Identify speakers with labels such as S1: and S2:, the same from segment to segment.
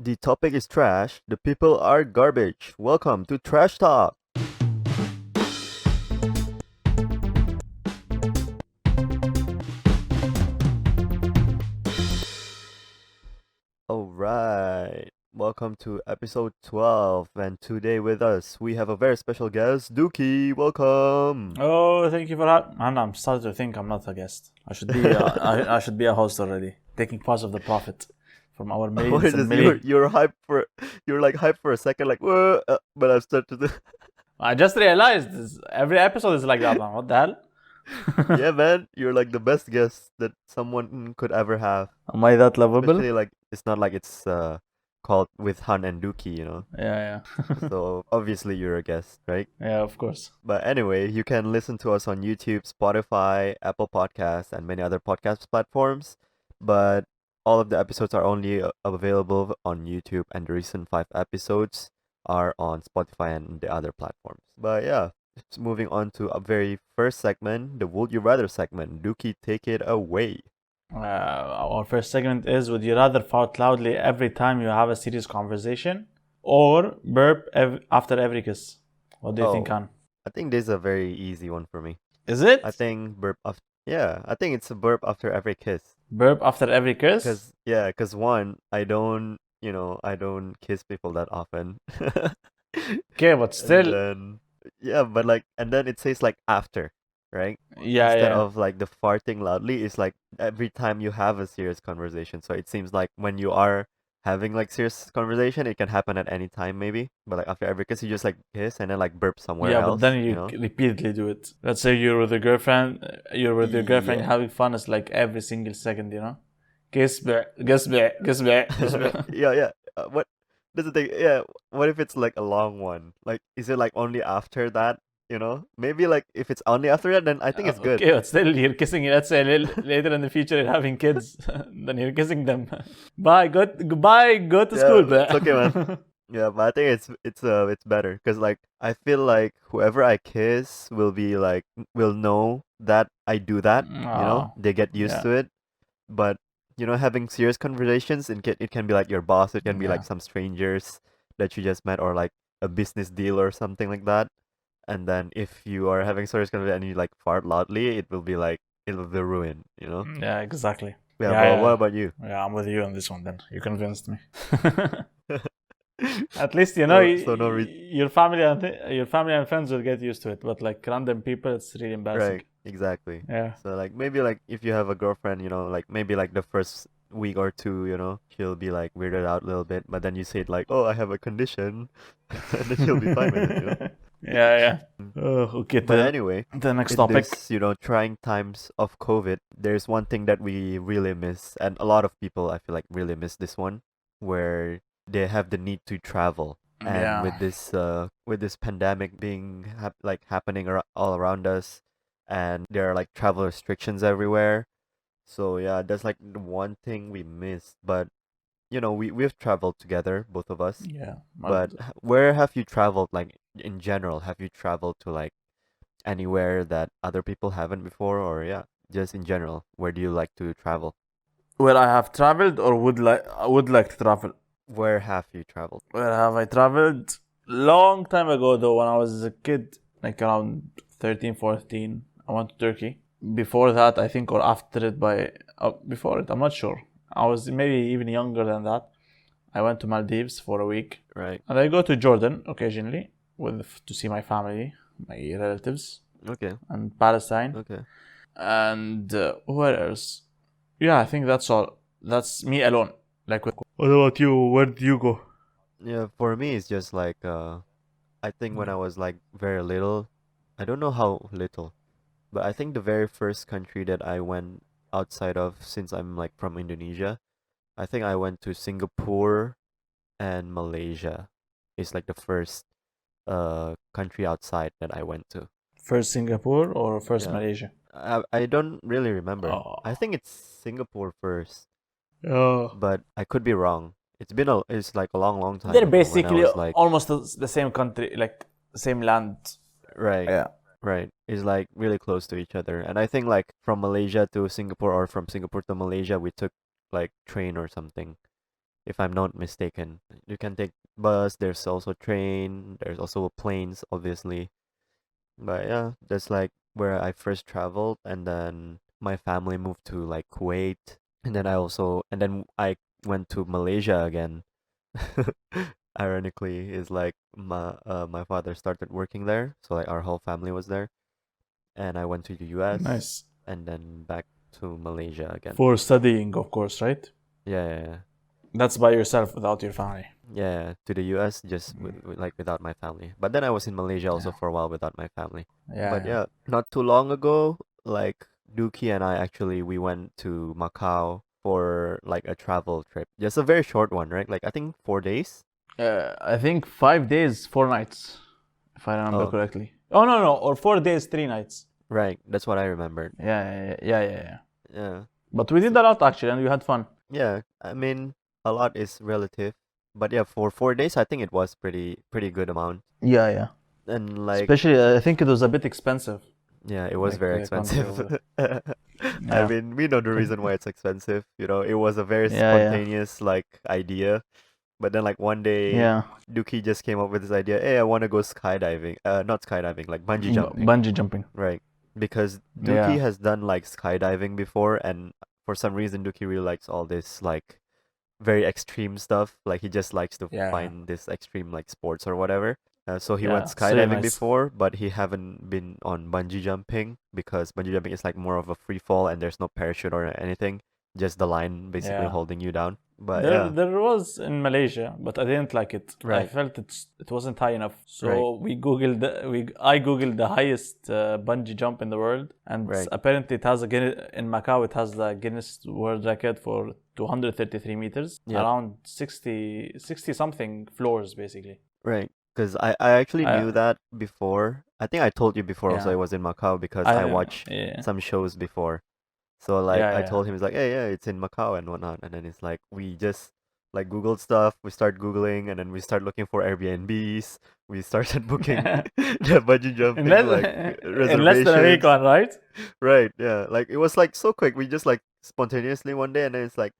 S1: The topic is trash. The people are garbage. Welcome to Trash Talk. All right. Welcome to episode 12. And today with us, we have a very special guest, Dookie. Welcome.
S2: Oh, thank you for that. Man, I'm starting to think I'm not a guest. I should be. I should be a host already, taking part of the profit from our
S1: What
S2: millions
S1: is
S2: and
S1: this? You're
S2: millions.
S1: you're hyped for you're like hyped for a second, like whoa, but I've started to.
S2: I just realized every episode is like that, man. What the hell?
S1: Yeah, man, you're like the best guest that someone could ever have.
S2: Am I that lovable?
S1: Especially like it's not like it's called with Han and Dookee,
S2: Yeah, yeah,
S1: So obviously you're a guest, right?
S2: yeah. Of course.
S1: But anyway, you can listen to us on YouTube, Spotify, Apple Podcasts, and many other podcast platforms. But all of the episodes are only available on YouTube, and the recent 5 episodes are on Spotify and the other platforms. But yeah, moving on to a very first segment, the Would You Rather segment. Dookie, take it away.
S2: Our first segment is: Would you rather fart loudly every time you have a serious conversation, or burp after every kiss? What do you think,
S1: Oh,
S2: Han?
S1: I think this is a very easy one for me.
S2: Is it
S1: I think burp after. Yeah, I think it's a burp after every kiss.
S2: burp after every kiss?
S1: Cause one, I don't kiss people that often.
S2: Okay, but
S1: And
S2: still,
S1: then yeah, but like and then it says like after, right?
S2: yeah,
S1: Instead
S2: yeah.
S1: of like the farting loudly, it's like every time you have a serious conversation. So it seems like when you are having like serious conversation, it can happen at any time maybe. But like after every kiss, you just like kiss and then like burp somewhere
S2: Yeah, but
S1: else,
S2: then
S1: you
S2: you
S1: know?
S2: repeatedly do it. Let's say you're with your girlfriend
S1: Yeah.
S2: having fun. It's like every single second, you know. Kiss back, kiss back, kiss back, kiss back.
S1: Yeah, yeah. What that's the thing. Yeah, what if it's like a long one? Like, is it like only after that? Maybe like if it's only after that, then I think it's good.
S2: Okay, but still you're kissing. Let's say later in the future you're having kids, then you're kissing them. Bye, goodbye, go to school.
S1: Yeah, it's okay, man. Yeah, but I think it's better because like I feel like whoever I kiss will know that I do that.
S2: Oh,
S1: They get used
S2: yeah,
S1: to it. But having serious conversations, it can be like your boss, it can be
S2: yeah.
S1: like some strangers that you just met, or like a business deal or something like that. And then if you are having serious conversation and you like fart loudly, it will be ruined.
S2: Yeah, exactly.
S1: Yeah,
S2: Yeah,
S1: but what
S2: yeah,
S1: about you?
S2: yeah. I'm with you on this one. Then you convinced me. At least you know
S1: So no reason.
S2: your family and friends will get used to it, but like random people, it's really embarrassing.
S1: Right, exactly.
S2: Yeah.
S1: So like maybe like if you have a girlfriend, like maybe like the first week or two, she'll be like weirded out a little bit, but then you say it like, "Oh, I have a condition," and then she'll be fine with it.
S2: Yeah, yeah.
S1: Mm.
S2: Okay,
S1: But anyway,
S2: the next
S1: in
S2: topic.
S1: this, trying times of COVID, there's one thing that we really miss, and a lot of people I feel like really miss this one, where they have the need to travel. And
S2: Yeah.
S1: with this pandemic being happening all around us, and there are like travel restrictions everywhere. So yeah, that's like the one thing we missed. But we've traveled together, both of us.
S2: Yeah.
S1: But where have you traveled, like in general? Have you traveled to like anywhere that other people haven't before, or yeah, just in general, where do you like to travel?
S2: Where I have traveled or I would like to travel.
S1: Where have you traveled?
S2: Where have I traveled? Long time ago though, when I was a kid, like around 13, 14, I went to Turkey. Before that, I think, or after it before it, I'm not sure. I was maybe even younger than that. I went to Maldives for a week.
S1: Right.
S2: And I go to Jordan occasionally to see my family, my relatives,
S1: Okay.
S2: and Palestine.
S1: Okay.
S2: And where else? Yeah, I think that's all. That's me alone. Like, what about you? Where did you go?
S1: Yeah, for me it's just like I think when I was like very little, I don't know how little, but I think the very first country that I went outside of, since I'm like from Indonesia, I think I went to Singapore and Malaysia. It's like the first country outside that I went to.
S2: First Singapore or first
S1: Yeah.
S2: Malaysia?
S1: I don't really remember.
S2: Oh,
S1: I think it's Singapore first,
S2: oh.
S1: but I could be wrong. It's like a long time
S2: They're
S1: ago when I
S2: basically
S1: was like
S2: almost the same country, like same land.
S1: right.
S2: Yeah.
S1: Right. It's like really close to each other. And I think like from Malaysia to Singapore, or from Singapore to Malaysia, we took like train or something. if I'm not mistaken. You can take bus. There's also train. There's also planes, obviously. But yeah, that's like where I first traveled, and then my family moved to like Kuwait, and then I went to Malaysia again. Ironically, is like my father started working there, so like our whole family was there, and I went to the U.S.
S2: Nice.
S1: and then back to Malaysia again.
S2: For studying, of course, right?
S1: Yeah, yeah, yeah.
S2: That's by yourself without your family.
S1: Yeah, to the US just like without my family. But then I was in Malaysia also
S2: Yeah.
S1: for a while without my family. But
S2: Yeah.
S1: yeah, not too long ago, like Dookie and I actually we went to Macau for like a travel trip. Just a very short one, right? Like I think 4 days.
S2: I think 5 days, 4 nights, if I remember
S1: Oh,
S2: correctly. Oh no, no, or 4 days, 3 nights.
S1: right. That's what I remembered.
S2: Yeah.
S1: Yeah.
S2: But we did
S1: So,
S2: a lot actually, and we had fun.
S1: yeah, I mean a lot is relative. But yeah, for 4 days I think it was pretty good amount.
S2: Yeah.
S1: And like
S2: Especially, I think it was a bit expensive,
S1: yeah, it was
S2: like
S1: very
S2: the country over
S1: expensive. I
S2: there.
S1: mean, we know the
S2: Yeah.
S1: reason why it's expensive. You know, it was a very
S2: Yeah.
S1: spontaneous like idea. But then like one day,
S2: Yeah.
S1: Dookie just came up with this idea. Hey, I want to go skydiving. Not skydiving, like bungee jumping,
S2: Bungee jumping.
S1: right? Because Dookie
S2: Yeah.
S1: has done like skydiving before, and for some reason, Dookie really likes all this like very extreme stuff. Like he just likes to
S2: Yeah.
S1: find this extreme like sports or whatever. So he went
S2: Yeah. It's really
S1: skydiving
S2: nice.
S1: before, but he haven't been on bungee jumping because bungee jumping is like more of a free fall and there's no parachute or anything, just the line basically
S2: Yeah.
S1: holding you down. But
S2: There,
S1: yeah,
S2: there was in Malaysia, but I didn't like it. I
S1: right,
S2: felt it wasn't high enough.
S1: right,
S2: So I googled the highest bungee jump in the world, and
S1: right.
S2: apparently it has a in Macau. It has the Guinness World Record for 233 meters,
S1: Yep,
S2: around 60 something floors, basically.
S1: right. Because I actually
S2: I,
S1: knew that before. I think I told you before also
S2: yeah,
S1: I was in Macau because I
S2: I
S1: watched
S2: yeah,
S1: some shows before. So like I
S2: yeah.
S1: told him, he's like, hey, yeah, it's in Macau and whatnot. And then it's like we just like Googled stuff. We start Googling and then we start looking for Airbnbs. We started booking the bungee
S2: in
S1: jumping like
S2: less in less than a week,
S1: reservations.
S2: one, right?
S1: Right, yeah. Like it was like so quick. We just like spontaneously one day and then it's like,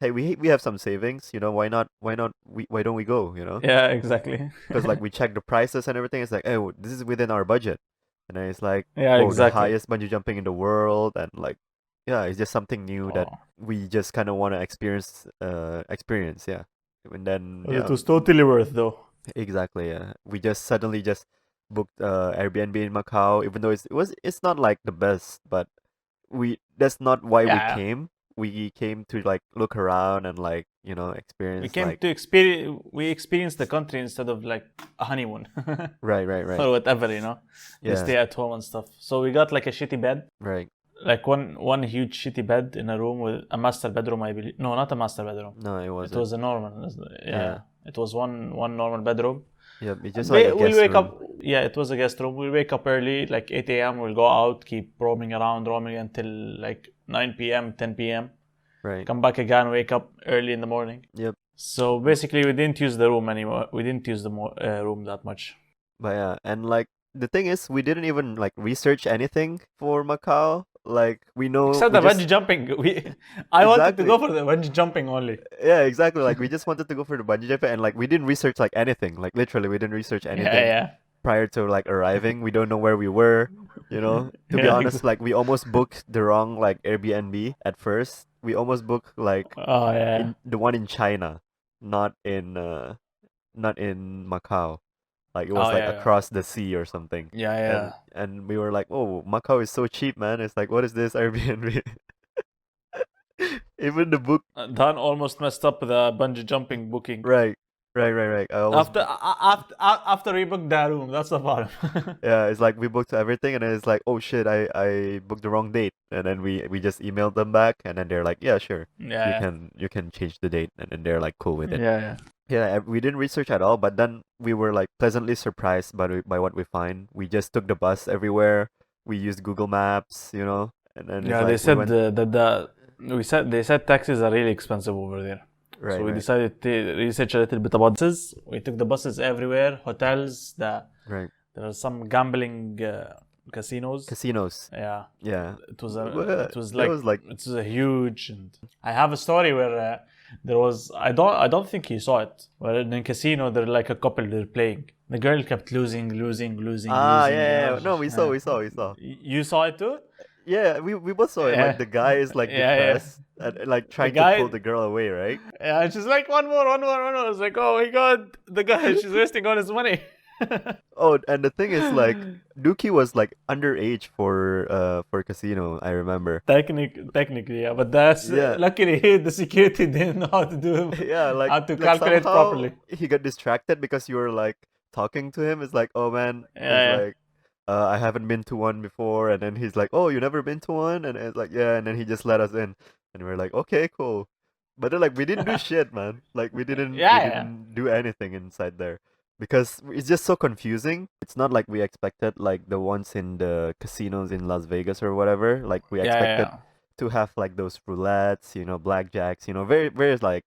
S1: hey, we have some savings, you know, why don't we go, you know?
S2: Yeah, exactly.
S1: Because like we check the prices and everything. It's like, oh, this is within our budget. And then it's like,
S2: Yeah,
S1: whoa, the
S2: exactly.
S1: highest bungee jumping in the world, and like, yeah, it's just something new that
S2: Oh,
S1: we just kind of want to experience, yeah. And then
S2: but it
S1: yeah,
S2: was totally worth though.
S1: exactly, yeah. We just suddenly just booked Airbnb in Macau, even though it's not like the best, but we that's not why we
S2: Yeah,
S1: came. We came to like look around and like
S2: we
S1: experience
S2: came
S1: like
S2: to experience. We experienced the country instead of like a honeymoon
S1: right,
S2: or whatever, you know. They
S1: yeah,
S2: stay at home and stuff. So we got like a shitty bed,
S1: right.
S2: like one huge shitty bed in a room with a master bedroom. I believe no, not a master bedroom.
S1: No, it
S2: It
S1: wasn't.
S2: was a normal.
S1: Yeah.
S2: Yeah, it was one normal bedroom.
S1: Yep, it's just like a
S2: We
S1: guest
S2: wake
S1: room.
S2: up. Yeah, it was a guest room. We wake up early, like 8 a.m. We'll go out, keep roaming around, roaming until like 9 p.m., 10 p.m.
S1: Right.
S2: Come back again, wake up early in the morning.
S1: Yep.
S2: So
S1: B-
S2: basically, we didn't use the room anymore. We didn't use the room that much.
S1: But yeah, and like the thing is, we didn't even like research anything for Macau. Like we know
S2: Except
S1: we
S2: the
S1: just
S2: bungee jumping. I wanted to
S1: exactly.
S2: go for the bungee jumping only.
S1: Yeah, exactly. Like we just wanted to go for the bungee jumping, and like we didn't research like anything. Like literally, we didn't research anything
S2: Yeah,
S1: prior to like arriving. We don't know where we were. You know, to be
S2: yeah.
S1: honest, like we almost booked the wrong like Airbnb at first. We almost booked like
S2: Oh yeah.
S1: in the one in China, not in not in Macau. Like it
S2: Oh
S1: was like
S2: yeah.
S1: across the sea or something.
S2: Yeah.
S1: And we were like, "Oh, Macau is so cheap, man." It's like, "What is this Airbnb?" Even the book,
S2: Dan almost messed up the bungee jumping booking.
S1: right. Right. I almost
S2: After we booked that room, that's the problem.
S1: yeah, it's like we booked everything and then it's like, "Oh shit, I booked the wrong date." And then we just emailed them back and then they're like, "Yeah, sure.
S2: Yeah.
S1: You can change the date." And then they're like cool with it.
S2: Yeah.
S1: Yeah, we didn't research at all, but then we were like pleasantly surprised by what we find. We just took the bus everywhere. We used Google Maps, you know, and then it's
S2: Yeah, they
S1: like we
S2: said
S1: went
S2: they said taxis are really expensive over there. So we
S1: right,
S2: decided to research a little bit about buses. We took the buses everywhere, hotels.
S1: right.
S2: There are some gambling casinos.
S1: Casinos.
S2: Yeah,
S1: Yeah.
S2: it was
S1: Well,
S2: it was
S1: there
S2: like
S1: was like
S2: it was a huge. And I have a story where There was I don't think he saw it. Well, in a casino, they're like a couple. They're playing. The girl kept losing, losing, losing,
S1: Ah,
S2: losing.
S1: yeah, yeah. No, we saw.
S2: You saw it too?
S1: Yeah, we both saw it. Like
S2: Yeah,
S1: the guy is like
S2: yeah, yeah.
S1: depressed and like
S2: The
S1: trying to pull
S2: guy,
S1: the girl away, right?
S2: yeah, and she's like, one more, one more, one more. I was like, oh my god, the guy, she's wasting all his money.
S1: Oh, and the thing is like Dookie was like underage for casino, I remember.
S2: Technically, yeah, but that's
S1: Yeah.
S2: luckily the security didn't know how to do
S1: Yeah,
S2: how to
S1: like
S2: calculate
S1: somehow
S2: properly.
S1: he got distracted because you were like talking to him. It's like, oh man, it's
S2: Yeah,
S1: like I haven't been to one before, and then he's like, oh, you never been to one, and it's like, yeah, and then he just let us in, and we're like, okay, cool. But then like we didn't do
S2: yeah,
S1: shit, man. Like we
S2: yeah, yeah.
S1: didn't do anything inside there because it's just so confusing. It's not like we expected like the ones in the casinos in Las Vegas or whatever. Like we
S2: Yeah,
S1: expected
S2: yeah.
S1: to have like those roulettes, blackjacks, very like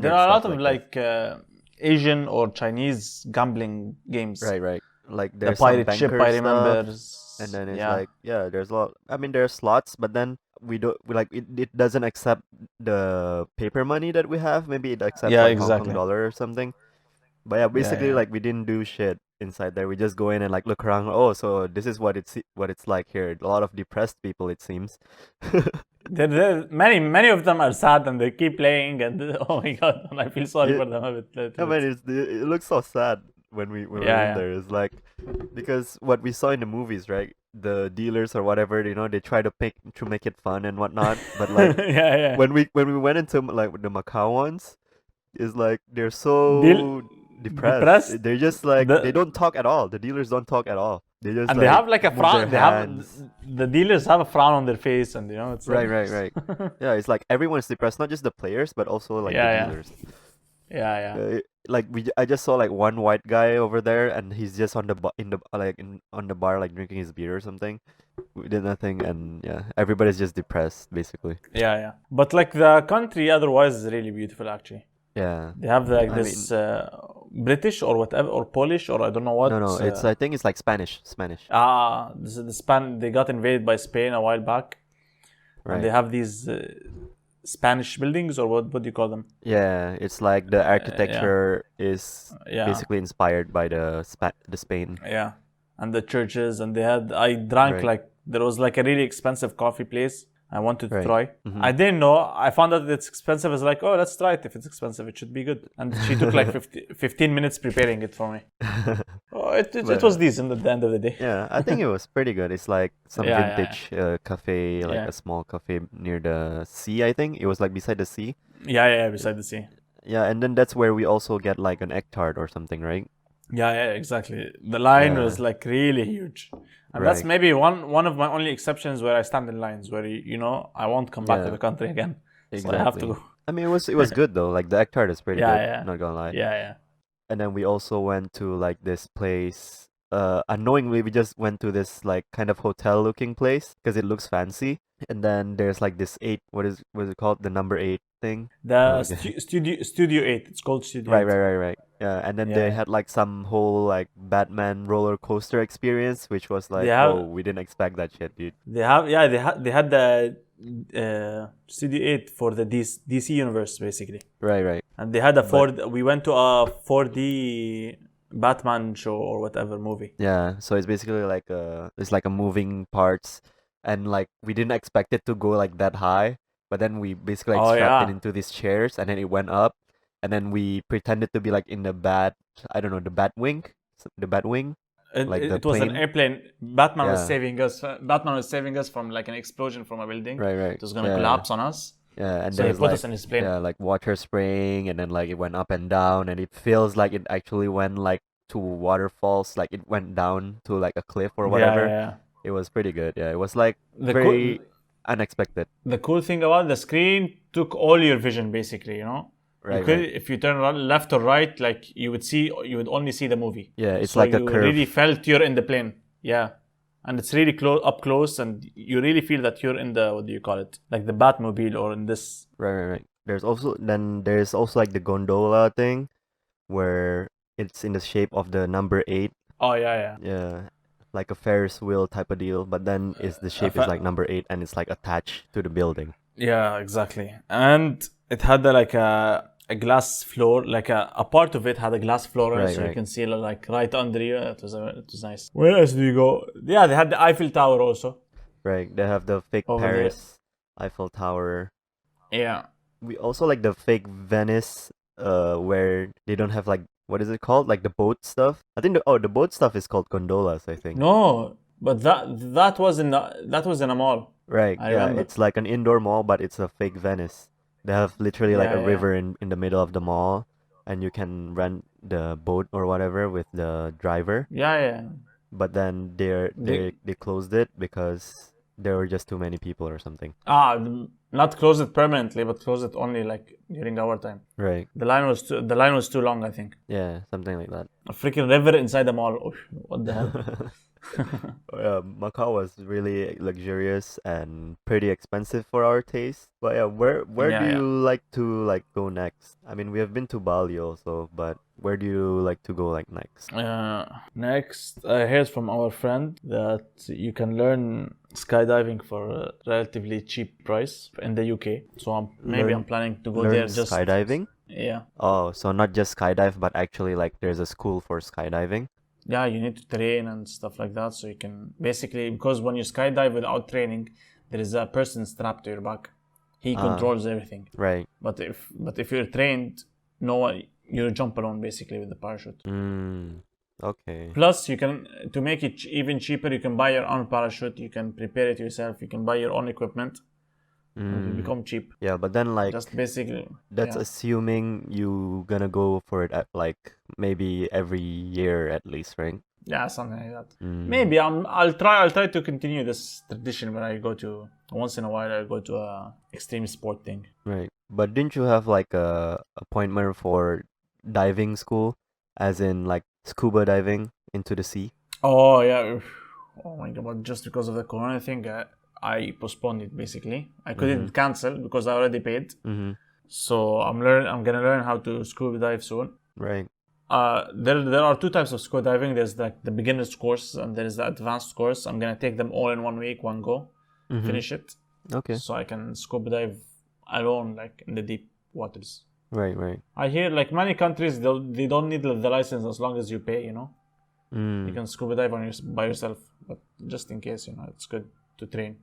S2: There
S1: standard
S2: are a
S1: stuff
S2: lot of
S1: like this.
S2: like Asian or Chinese gambling games.
S1: Right, right. Like
S2: The
S1: there's some
S2: pirate ship,
S1: banker
S2: I
S1: stuff,
S2: remember.
S1: and then it's
S2: Yeah,
S1: like yeah, there's a lot. I mean, there's slots, but then it doesn't accept the paper money that we have. Maybe it accepts
S2: yeah,
S1: like Hong Kong
S2: exactly.
S1: dollar or something. But yeah,
S2: Yeah,
S1: basically
S2: yeah.
S1: like we didn't do shit inside there. We just go in and like look around. Oh, so this is what it's like here. A lot of depressed people, it seems.
S2: Many of them are sad and they keep playing and oh my god, and I feel sorry
S1: Yeah,
S2: for them a bit, little
S1: I mean,
S2: bit.
S1: it looks so sad when we're
S2: Yeah,
S1: in
S2: yeah.
S1: there. It's like because what we saw in the movies, right? The dealers or whatever, they try to make it fun and whatnot. But like
S2: Yeah, yeah.
S1: when we went into like the Macau ones, it's like they're
S2: Deal
S1: so depressed.
S2: depressed.
S1: They're just like they
S2: The
S1: don't talk at all. The dealers don't talk at all. They just
S2: and they
S1: like
S2: have like a
S1: move their
S2: frown. They have
S1: hands.
S2: the dealers have a frown on their face, and it's like,
S1: Right, right, right. Yeah, it's like everyone's depressed, not just the players, but also like the
S2: yeah, yeah,
S1: dealers.
S2: yeah, yeah.
S1: I just saw like one white guy over there, and he's just on the on the bar like drinking his beer or something. We did nothing, and yeah, everybody's just depressed basically.
S2: Yeah, yeah. But like the country otherwise is really beautiful actually.
S1: Yeah,
S2: They have like
S1: I mean,
S2: this British or whatever or Polish or I don't know
S1: no,
S2: what.
S1: no, it's I think it's like Spanish, Spanish,
S2: This is the Span. They got invaded by Spain a while back, and they
S1: right?
S2: have these Spanish buildings or what? What do you call them?
S1: Yeah, it's like the
S2: Yeah,
S1: architecture is
S2: yeah,
S1: basically inspired by the Spain,
S2: yeah. And the churches, and they had. I drank
S1: right?
S2: like there was like a really expensive coffee place. I wanted to
S1: Right.
S2: try.
S1: Mm-hmm.
S2: I didn't know. I found out it's expensive. I was like, oh, let's try it. If it's expensive, it should be good. And she took like 15 minutes preparing it for me. Oh, it was
S1: But
S2: decent at the end of the day.
S1: yeah, I think it was pretty good. It's like some
S2: Yeah, yeah,
S1: vintage cafe, like
S2: yeah,
S1: a small cafe near the sea, I think. It was like beside the sea.
S2: yeah, yeah. Beside the sea.
S1: Yeah, and then that's where we also get like an egg tart or something, right?
S2: Yeah, yeah, exactly. The line
S1: Yeah,
S2: was like really huge, and that's
S1: right.
S2: maybe one of my only exceptions where I stand in lines where I won't come back to
S1: Yeah,
S2: the country again, so I have to
S1: exactly.
S2: go.
S1: I mean, it was good though. Like the egg tart is pretty
S2: Yeah,
S1: good,
S2: yeah,
S1: not gonna lie.
S2: yeah, yeah.
S1: And then we also went to like this place. Unknowingly, we just went to this like kind of hotel looking place because it looks fancy. And then there's like this eight. What is it called? The number eight thing.
S2: The
S1: Okay.
S2: Studio 8. It's called Studio
S1: Right,
S2: 8.
S1: right, right, right. Yeah, and then they
S2: Yeah, yeah.
S1: had like some whole like Batman roller coaster experience, which was
S2: They
S1: like, whoa,
S2: have
S1: we didn't expect that shit, dude.
S2: they had the Studio 8 for the DC universe basically,
S1: Right, right.
S2: and they had a
S1: But
S2: 4. We went to a 4D Batman show or whatever movie.
S1: yeah, so it's basically like it's like a moving parts, and like we didn't expect it to go like that high, but then we basically like
S2: Oh
S1: strapped it
S2: yeah.
S1: into these chairs, and then it went up, and then we pretended to be like in the I don't know, the bat wing,
S2: It,
S1: like
S2: it,
S1: the
S2: it was an
S1: plane.
S2: airplane. Batman was
S1: Yeah,
S2: saving us. Batman was saving us from like an explosion from a building.
S1: right, right.
S2: It was gonna
S1: Yeah.
S2: collapse on us.
S1: Yeah, and
S2: So he
S1: there's
S2: put
S1: like
S2: us in his plane.
S1: like water spraying, and then like it went up and down, and it feels like it actually went like to waterfalls, like it went down to like a cliff or
S2: Yeah, yeah,
S1: whatever.
S2: yeah.
S1: It was pretty good. Yeah, it was like
S2: The cool,
S1: very unexpected.
S2: the cool thing about the screen took all your vision basically. You
S1: Right,
S2: could,
S1: right.
S2: if you turn left or right, like you would only see the movie.
S1: Yeah, it's
S2: So
S1: like a
S2: you really
S1: curve.
S2: felt you're in the plane. Yeah. And it's really up close, and you really feel that you're in the, what do you call it? Like the Batmobile or in this.
S1: Right, right, right. There's also like the gondola thing where it's in the shape of the number eight.
S2: Oh, yeah, yeah.
S1: Yeah, like a Ferris wheel type of deal. But then is the
S2: Uh,
S1: shape is
S2: fa-
S1: like number eight, and it's like attached to the building.
S2: Yeah, exactly. And it had a glass floor, a part of it had a glass floor on it,
S1: Right,
S2: so you
S1: right,
S2: can see like right under you. It was nice. Where else do you go? Yeah, they had the Eiffel Tower also
S1: right. They have the fake
S2: over there.
S1: Paris Eiffel Tower.
S2: Yeah.
S1: We also like the fake Venice, where they don't have like what is it called? Like the boat stuff. I think the boat stuff is called gondolas, I think.
S2: No, but that was in a mall.
S1: Right,
S2: I
S1: yeah,
S2: remember.
S1: it's like an indoor mall, but it's a fake Venice. They have literally like a
S2: Yeah, yeah,
S1: river in the middle of the mall, and you can rent the boat or whatever with the driver.
S2: yeah, yeah.
S1: But then
S2: The,
S1: they closed it because there were just too many people or something.
S2: not close it permanently, but close it only like during our time.
S1: Right.
S2: The line was too long, I think.
S1: Yeah, something like that.
S2: A freaking river inside the mall. Oh, what the hell?
S1: Yeah, Macau was really luxurious and pretty expensive for our taste. But yeah, where do
S2: Yeah,
S1: you
S2: yeah.
S1: like to like go next? I mean, we have been to Bali also, but where do you like to go like next?
S2: Next, I heard from our friend that you can learn skydiving for a relatively cheap price in the UK. So maybe I'm
S1: Learn
S2: planning to go there
S1: learn
S2: just,
S1: skydiving?
S2: yeah.
S1: Oh, so not just skydive, but actually like there's a school for skydiving.
S2: Yeah, you need to train and stuff like that. So you can basically, because when you skydive without training, there is a person strapped to your back. He
S1: Ah,
S2: controls everything.
S1: right.
S2: But if you're trained, no one, you jump alone basically with the parachute.
S1: Mm, okay.
S2: Plus, you can to make it even cheaper. You can buy your own parachute. You can prepare it yourself. You can buy your own equipment. It will
S1: Mm,
S2: become cheap.
S1: yeah, but then like
S2: Just basically,
S1: that's
S2: yeah,
S1: assuming you gonna go for it at like maybe every year at least, right?
S2: yeah, something like that.
S1: Mm,
S2: Maybe I'll try to continue this tradition when I go to once in a while. I go to a extreme sport thing.
S1: right. But didn't you have like a appointment for diving school, as in like scuba diving into the sea?
S2: Oh yeah. Oh my god! But just because of the corona thing, I postponed it. Basically, I
S1: Mm-hmm.
S2: couldn't cancel because I already paid.
S1: Mm-hmm.
S2: So I'm gonna learn how to scuba dive soon.
S1: Right.
S2: There are two types of scuba diving. There's like the beginner's course and there is the advanced course. I'm gonna take them all in 1 week, one go,
S1: Mm-hmm.
S2: finish it,
S1: Okay.
S2: so I can scuba dive alone, like in the deep waters.
S1: Right, right.
S2: I hear like many countries they don't need the license as long as you pay. You
S1: Mm,
S2: can scuba dive by yourself, but just in case, it's good to train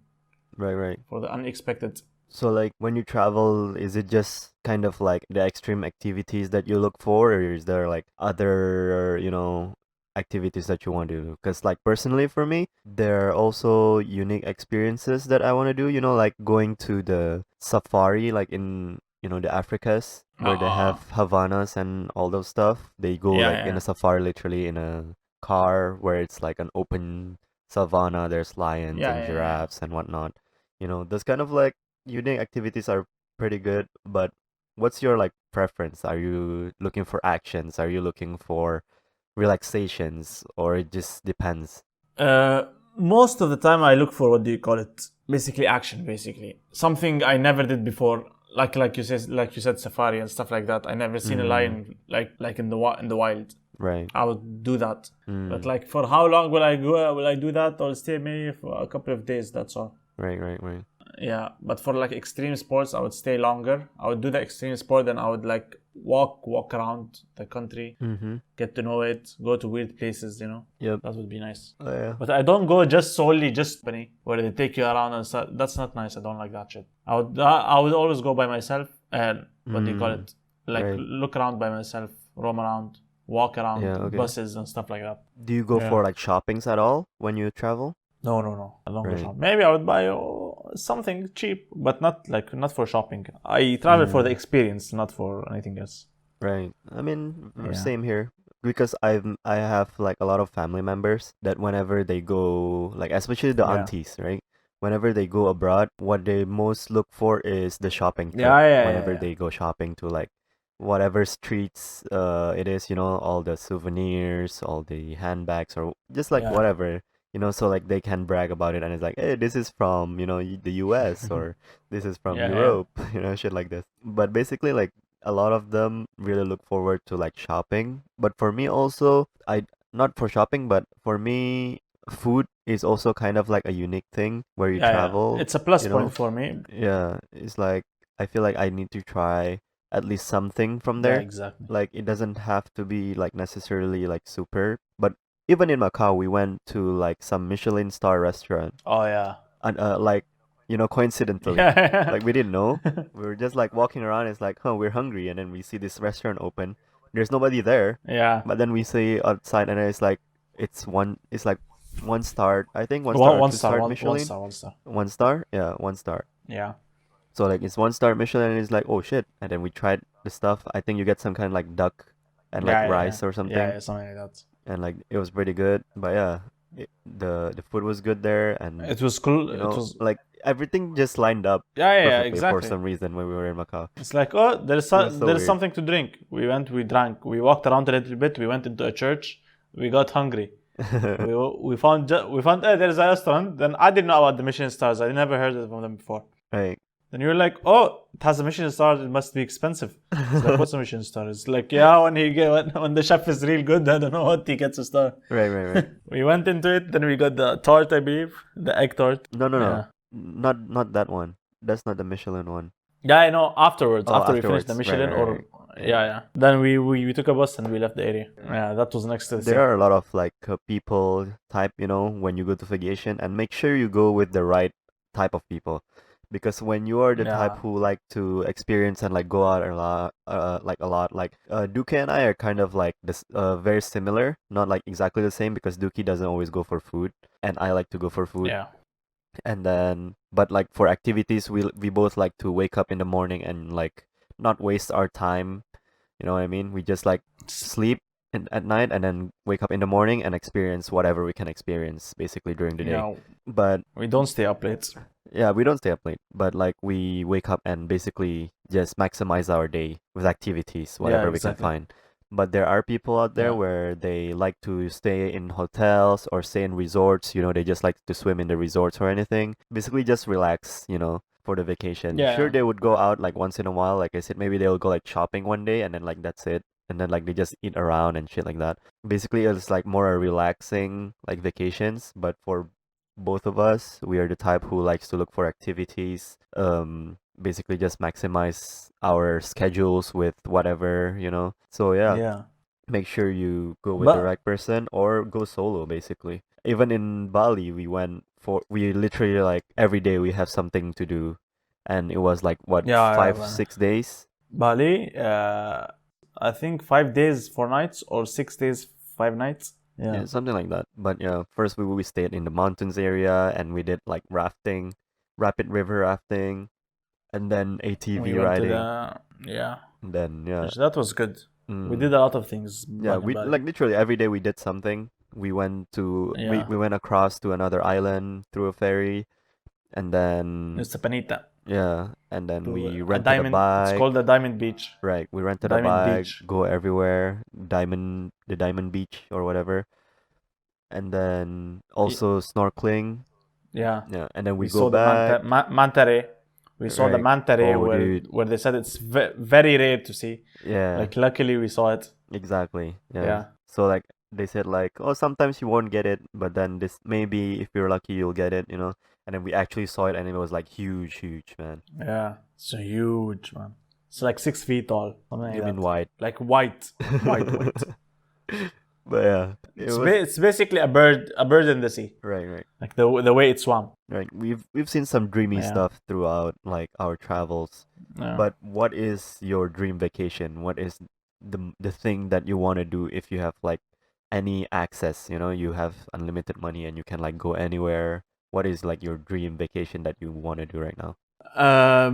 S1: right, right.
S2: for the unexpected.
S1: So like when you travel, is it just kind of like the extreme activities that you look for, or is there like other, activities that you want to do? Because like personally for me, there are also unique experiences that I want to do, like going to the safari like in, the Africas where they
S2: Uh,
S1: have Havanas and all those stuff. They go
S2: yeah,
S1: like in
S2: yeah,
S1: a safari literally in a car where it's like an open savanna, there's lions
S2: yeah,
S1: and
S2: yeah, yeah.
S1: giraffes and whatnot. Those kind of like unique activities are pretty good, but what's your like preference? Are you looking for actions? Are you looking for relaxations, or it just depends?
S2: Most of the time, I look for what do you call it? Basically, action. Basically, something I never did before. Like you said, safari and stuff like that. I never seen a
S1: Mm,
S2: lion like in the wild.
S1: right.
S2: I would do that. But
S1: Mm,
S2: like, for how long will I go? Will I do that? I'll stay maybe for a couple of days. That's all.
S1: right, right, right.
S2: Yeah, but for like extreme sports, I would stay longer. I would do the extreme sport, then I would like walk around the country,
S1: Mm-hmm.
S2: get to know it, go to weird places.
S1: Yep.
S2: That would be nice.
S1: Oh, yeah.
S2: But I don't go just solely just company where they take you around and stuff. That's not nice. I don't like that shit. I would always go by myself and what do you call
S1: Mm,
S2: it? Like
S1: right.
S2: look around by myself, roam around, walk
S1: Yeah,
S2: around
S1: okay.
S2: buses and stuff like that.
S1: Do you go
S2: Yeah.
S1: for like shoppings at all when you travel?
S2: No, no, no. I don't go
S1: Right.
S2: shopping. Maybe I would buy something cheap, but not for shopping. I travel for the
S1: Mm,
S2: experience, not for anything else.
S1: right. I mean,
S2: Yeah.
S1: same here. Because I have like a lot of family members that whenever they go, like especially the
S2: Yeah.
S1: aunties, right? Whenever they go abroad, what they most look for is the shopping trip.
S2: Yeah, yeah, yeah,
S1: Whenever
S2: yeah.
S1: they go shopping to like whatever streets it is, all the souvenirs, all the handbags or just like
S2: Yeah.
S1: whatever, so like they can brag about it and it's like, hey, this is from, the US or this is from
S2: Yeah, yeah.
S1: Europe, shit like this. But basically like a lot of them really look forward to like shopping. But for me also, I not for shopping, but for me, food is also kind of like a unique thing where you
S2: Yeah.
S1: travel,
S2: It's a plus
S1: you
S2: point
S1: know.
S2: for me.
S1: Yeah, it's like I feel like I need to try at least something from
S2: Yeah,
S1: there.
S2: exactly.
S1: Like it doesn't have to be like necessarily like super, but even in Macau, we went to like some Michelin star restaurant,
S2: Oh yeah.
S1: and like coincidentally,
S2: Yeah.
S1: like we didn't know. We were just like walking around. It's like, huh, we're hungry, and then we see this restaurant open. There's nobody there,
S2: Yeah.
S1: but then we see outside, and it's like it's like 1 star, I think 1 star or
S2: One
S1: two
S2: star,
S1: star
S2: one
S1: Michelin.
S2: star, 1 star.
S1: 1 star, yeah, 1 star.
S2: Yeah.
S1: So like it's 1 star Michelin, and it's like, oh shit. And then we tried the stuff. I think you get some kind of like duck and like
S2: Yeah, yeah, yeah.
S1: rice or
S2: Yeah,
S1: something,
S2: yeah, something like that.
S1: and like it was pretty good. But yeah, the food was good there, and
S2: It was cool.
S1: you
S2: It
S1: know
S2: was.
S1: like everything just lined up
S2: Yeah, yeah, yeah,
S1: perfectly for
S2: exactly.
S1: some reason when we were in Macau.
S2: It's like, oh,
S1: It was so
S2: there's
S1: weird.
S2: something to drink. We went, we drank, we walked around a little bit. We went into a church. We got hungry. We found there's a restaurant. Then I didn't know about the Michelin stars. I never heard of them before.
S1: Right.
S2: Then you're like, oh, it has a Michelin star. It must be expensive. It's like, what's a Michelin star? It's like, yeah, when the chef is real good, I don't know what he gets a star.
S1: Right, right, right.
S2: We went into it. Then we got the tart, I believe, the egg tart.
S1: No, no, no.
S2: Yeah.
S1: Not that one. That's not the Michelin one.
S2: Yeah, I know. Afterwards,
S1: Oh,
S2: after we finished the
S1: afterwards. Right,
S2: Michelin,
S1: right,
S2: or
S1: right.
S2: yeah, yeah. Then we took a bus and we left the area. Yeah, that was next to the sea.
S1: There are a lot of like people type, when you go to vacation, and make sure you go with the right type of people, because when you are the type
S2: Yeah,
S1: who like to experience and like go out a lot, like Duque and I are kind of like this, very similar, not like exactly the same, because Duque doesn't always go for food, and I like to go for food.
S2: yeah,
S1: And then, but like for activities, we both like to wake up in the morning and like not waste our time. You know what I mean? We just like sleep at night and then wake up in the morning and experience whatever we can experience basically during the day.
S2: yeah.
S1: But
S2: We don't stay up late.
S1: yeah, we don't stay up late, but like we wake up and basically just maximize our day with activities,
S2: Yeah,
S1: whatever we can
S2: exactly.
S1: find. But there are people out there
S2: Yeah,
S1: where they like to stay in hotels or stay in resorts, they just like to swim in the resorts or anything. Basically just relax, for the vacation. Sure,
S2: yeah.
S1: they would go out like once in a while, like I said, maybe they'll go like shopping one day and then like that's it. And then like they just eat around and shit like that. Basically it's like more a relaxing like vacations, but for both of us, we are the type who likes to look for activities, basically just maximize our schedules with whatever, So yeah,
S2: Yeah.
S1: make sure you go with the
S2: But
S1: right person or go solo basically. Even in Bali, we literally like every day we have something to do, and it was like what,
S2: yeah,
S1: five,
S2: man.
S1: 6 days?
S2: Bali, I think 5 days 4 nights or 6 days 5 nights.
S1: Yeah,
S2: Yeah.
S1: something like that. But yeah, first we stayed in the mountains area and we did like rafting, rapid river rafting, and then
S2: We
S1: ATV
S2: went to
S1: riding.
S2: the yeah.
S1: And then yeah,
S2: That was good. We
S1: mm,
S2: did a lot of things
S1: yeah,
S2: back in
S1: we
S2: Bali.
S1: like literally every day we did something. We went to
S2: Yeah.
S1: we went across to another island through a ferry, and then
S2: It's a Panita
S1: yeah, and then
S2: to
S1: we
S2: a
S1: rented a
S2: diamond. It's
S1: bike.
S2: called the Diamond Beach.
S1: Right, we rented a
S2: Diamond
S1: bike,
S2: Beach.
S1: go everywhere, the Diamond Beach or whatever, and then
S2: Y-
S1: also snorkeling.
S2: Yeah.
S1: Yeah, and then we
S2: We
S1: go
S2: saw the
S1: back.
S2: manta ray. We saw the
S1: Right.
S2: manta ray
S1: Oh, dude.
S2: where they said it's very rare to see.
S1: Yeah,
S2: Like luckily we saw it.
S1: exactly. Yeah.
S2: Yeah.
S1: So like they said like, oh, sometimes you won't get it, but then this maybe if you're lucky you'll get it. And then we actually saw it and it was like huge, huge, man.
S2: Yeah. It's a huge man. It's like 6 feet tall. Something like
S1: You mean
S2: that.
S1: white?
S2: Like white. White.
S1: But yeah, it was
S2: It's basically a bird in the sea.
S1: right, right.
S2: Like the way it swam.
S1: Right. We've seen some dreamy
S2: Yeah.
S1: stuff throughout like our travels.
S2: Yeah.
S1: But what is your dream vacation? What is the thing that you want to do if you have like any access, you have unlimited money and you can like go anywhere. What is like your dream vacation that you want to do right now?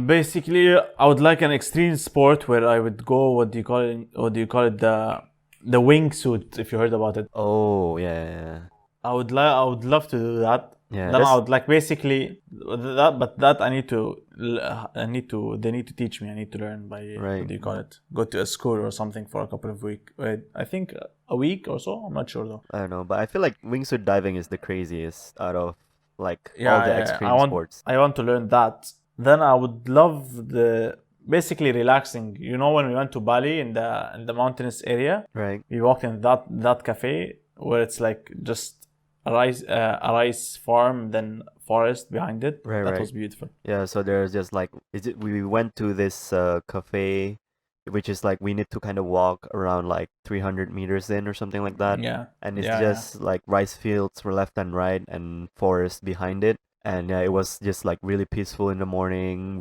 S2: Basically, I would like an extreme sport where I would go. What do you call it? What do you call it? The wingsuit. If you heard about it,
S1: Oh, yeah, yeah.
S2: I would love to do that.
S1: Yeah,
S2: Then I
S1: that's
S2: would like basically that, but that they need to teach me. I need to learn by
S1: right.
S2: what do you call it? Go to a school or something for a couple of weeks. I think a week or so. I'm not sure though.
S1: I don't know, but I feel like wingsuit diving is the craziest out of like all
S2: Yeah,
S1: the
S2: yeah,
S1: extreme sports.
S2: I want to learn that. Then I would love the basically relaxing. You know, when we went to Bali in the mountainous area,
S1: Right.
S2: we walked in that cafe where it's like just a rice farm, then forest behind it.
S1: Right,
S2: That
S1: right.
S2: was beautiful.
S1: Yeah, so there's just like we went to this cafe, which is like we need to kind of walk around like 300 meters in or something like that.
S2: Yeah,
S1: And it's
S2: yeah, yeah,
S1: just like rice fields for left and right and forest behind it. And yeah, it was just like really peaceful in the morning.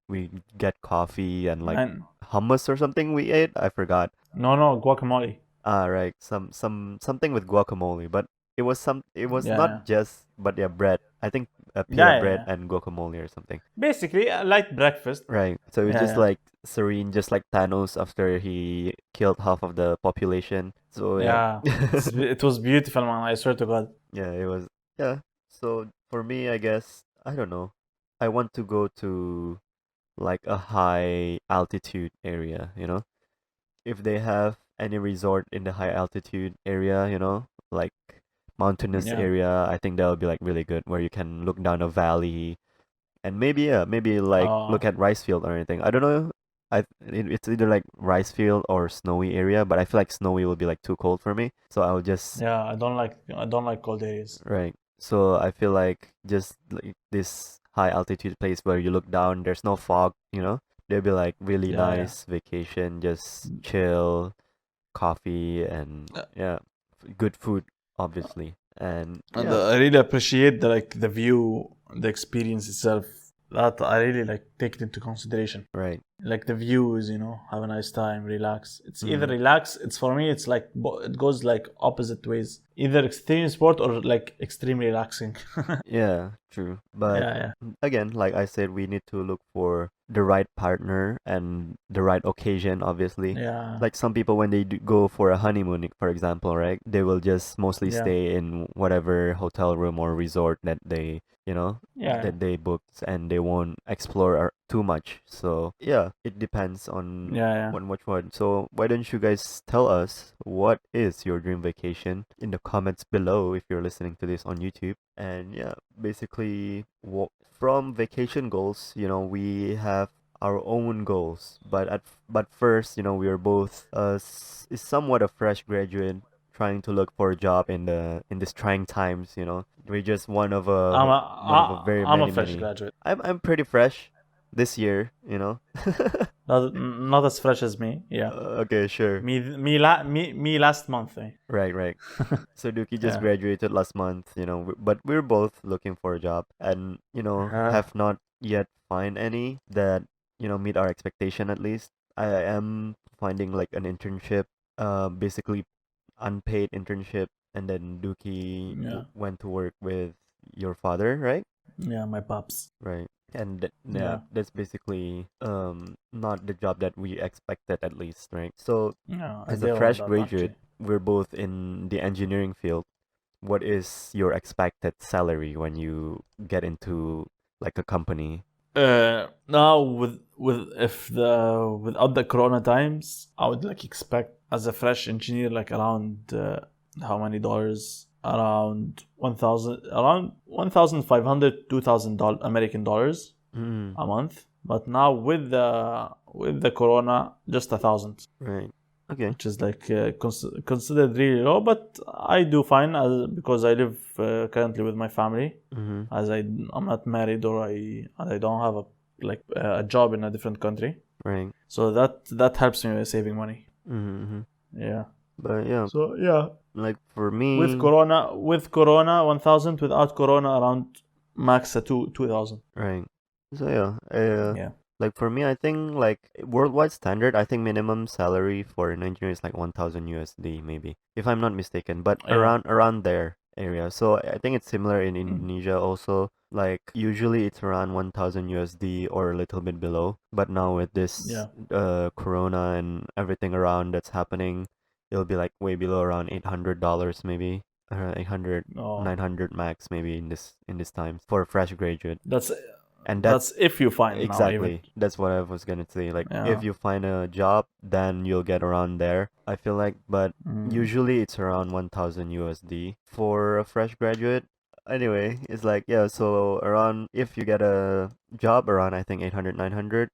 S1: We get coffee and like
S2: and
S1: hummus or something we ate. I forgot.
S2: no guacamole.
S1: Ah, right. Something with guacamole, but it was
S2: Yeah, yeah,
S1: not just but yeah, bread. I think pita
S2: yeah, yeah,
S1: bread
S2: yeah.
S1: and guacamole or something.
S2: Basically, a light breakfast.
S1: Right. So it's
S2: Yeah,
S1: just
S2: yeah,
S1: like serene, just like Thanos after he killed half of the population. So yeah.
S2: yeah. It was beautiful, man. I swear to God.
S1: Yeah, it was yeah. So for me, I guess I don't know. I want to go to like a high altitude area, you know? If they have any resort in the high altitude area, like mountainous
S2: Yeah.
S1: area, I think that'll be like really good where you can look down a valley and maybe yeah, maybe like
S2: Uh,
S1: look at rice field or anything. I don't know. It's either like rice field or snowy area, but I feel like snowy will be like too cold for me. So I'll just
S2: yeah. I don't like cold areas.
S1: right. So I feel like just like this high altitude place where you look down, there's no fog, There'll be like really
S2: Yeah, yeah.
S1: nice vacation, just chill, coffee and yeah, good food obviously. And
S2: And
S1: yeah,
S2: I really appreciate the view, the experience itself. That I really like take it into consideration.
S1: right.
S2: Like the views, have a nice time, relax. It's either
S1: Mm.
S2: relax. It's for me. It's like it goes like opposite ways. Either extreme sport or like extreme relaxing.
S1: Yeah, true. But
S2: Yeah,
S1: again, like I said, we need to look for the right partner and the right occasion, obviously.
S2: yeah,
S1: Like some people, when they go for a honeymoon, for example, right, they will just mostly
S2: yeah,
S1: stay in whatever hotel room or resort that
S2: yeah,
S1: that they booked and they won't explore too much. So, yeah, it depends
S2: yeah,
S1: on
S2: yeah,
S1: which one. So, why don't you guys tell us what is your dream vacation in the comments below if you're listening to this on YouTube? And yeah, basically, from vacation goals, we have our own goals. But first, we are both is somewhat a fresh graduate trying to look for a job in this trying times. We're just one of a very
S2: I'm a
S1: many
S2: fresh
S1: many.
S2: graduate.
S1: I'm pretty fresh this year.
S2: Not as fresh as me. Yeah,
S1: Okay, sure.
S2: me last month. Eh?
S1: Right, right. So Dookie just
S2: Yeah.
S1: graduated last month, but we're both looking for a job and,
S2: Uh,
S1: have not yet find any that, meet our expectation at least. I am finding like an internship, basically unpaid internship, and then Dookie
S2: yeah,
S1: went to work with your father, right?
S2: yeah, my pops.
S1: Right. And yeah,
S2: Yeah,
S1: that's basically not the job that we expected at least, right? So
S2: yeah, I
S1: as a
S2: did want
S1: fresh
S2: that
S1: graduate,
S2: actually.
S1: we're both in the engineering field. What is your expected salary when you get into like a company?
S2: Now with if the without the Corona times, I would like expect as a fresh engineer like around how many dollars? Around 1,500 $2,000 American dollars
S1: Mm,
S2: a month. But now with the Corona, just 1,000,
S1: right. Okay.
S2: which is like considered really low. But I do fine because I live currently with my family,
S1: Mm-hmm.
S2: as I'm not married or I don't have a job in a different country.
S1: Right.
S2: So that helps me with saving money.
S1: Mm-hmm. Mm-hmm.
S2: Yeah.
S1: But yeah,
S2: So yeah,
S1: like for me,
S2: with Corona 1,000, without Corona around max two thousand.
S1: right. So yeah,
S2: Yeah.
S1: like for me, I think like worldwide standard, I think minimum salary for an engineer is like 1,000 USD maybe, if I'm not mistaken, but
S2: Yeah.
S1: around there area. So I think it's similar in
S2: Mm.
S1: Indonesia also. Like usually it's around 1,000 USD or a little bit below, but now with this
S2: Yeah.
S1: corona and everything around that's happening, it'll be like way below around $800 maybe. 800
S2: Oh,
S1: 900 max maybe in this time for a fresh graduate.
S2: that's
S1: And
S2: that's if you find now even.
S1: exactly. That's what I was gonna say. Like, if
S2: Yeah.
S1: you find a job, then you'll get around there. I feel like, but
S2: Mm.
S1: usually it's around 1,000 USD for a fresh graduate. Anyway, it's like, yeah, so around, if you get a job around, I think 800, 900,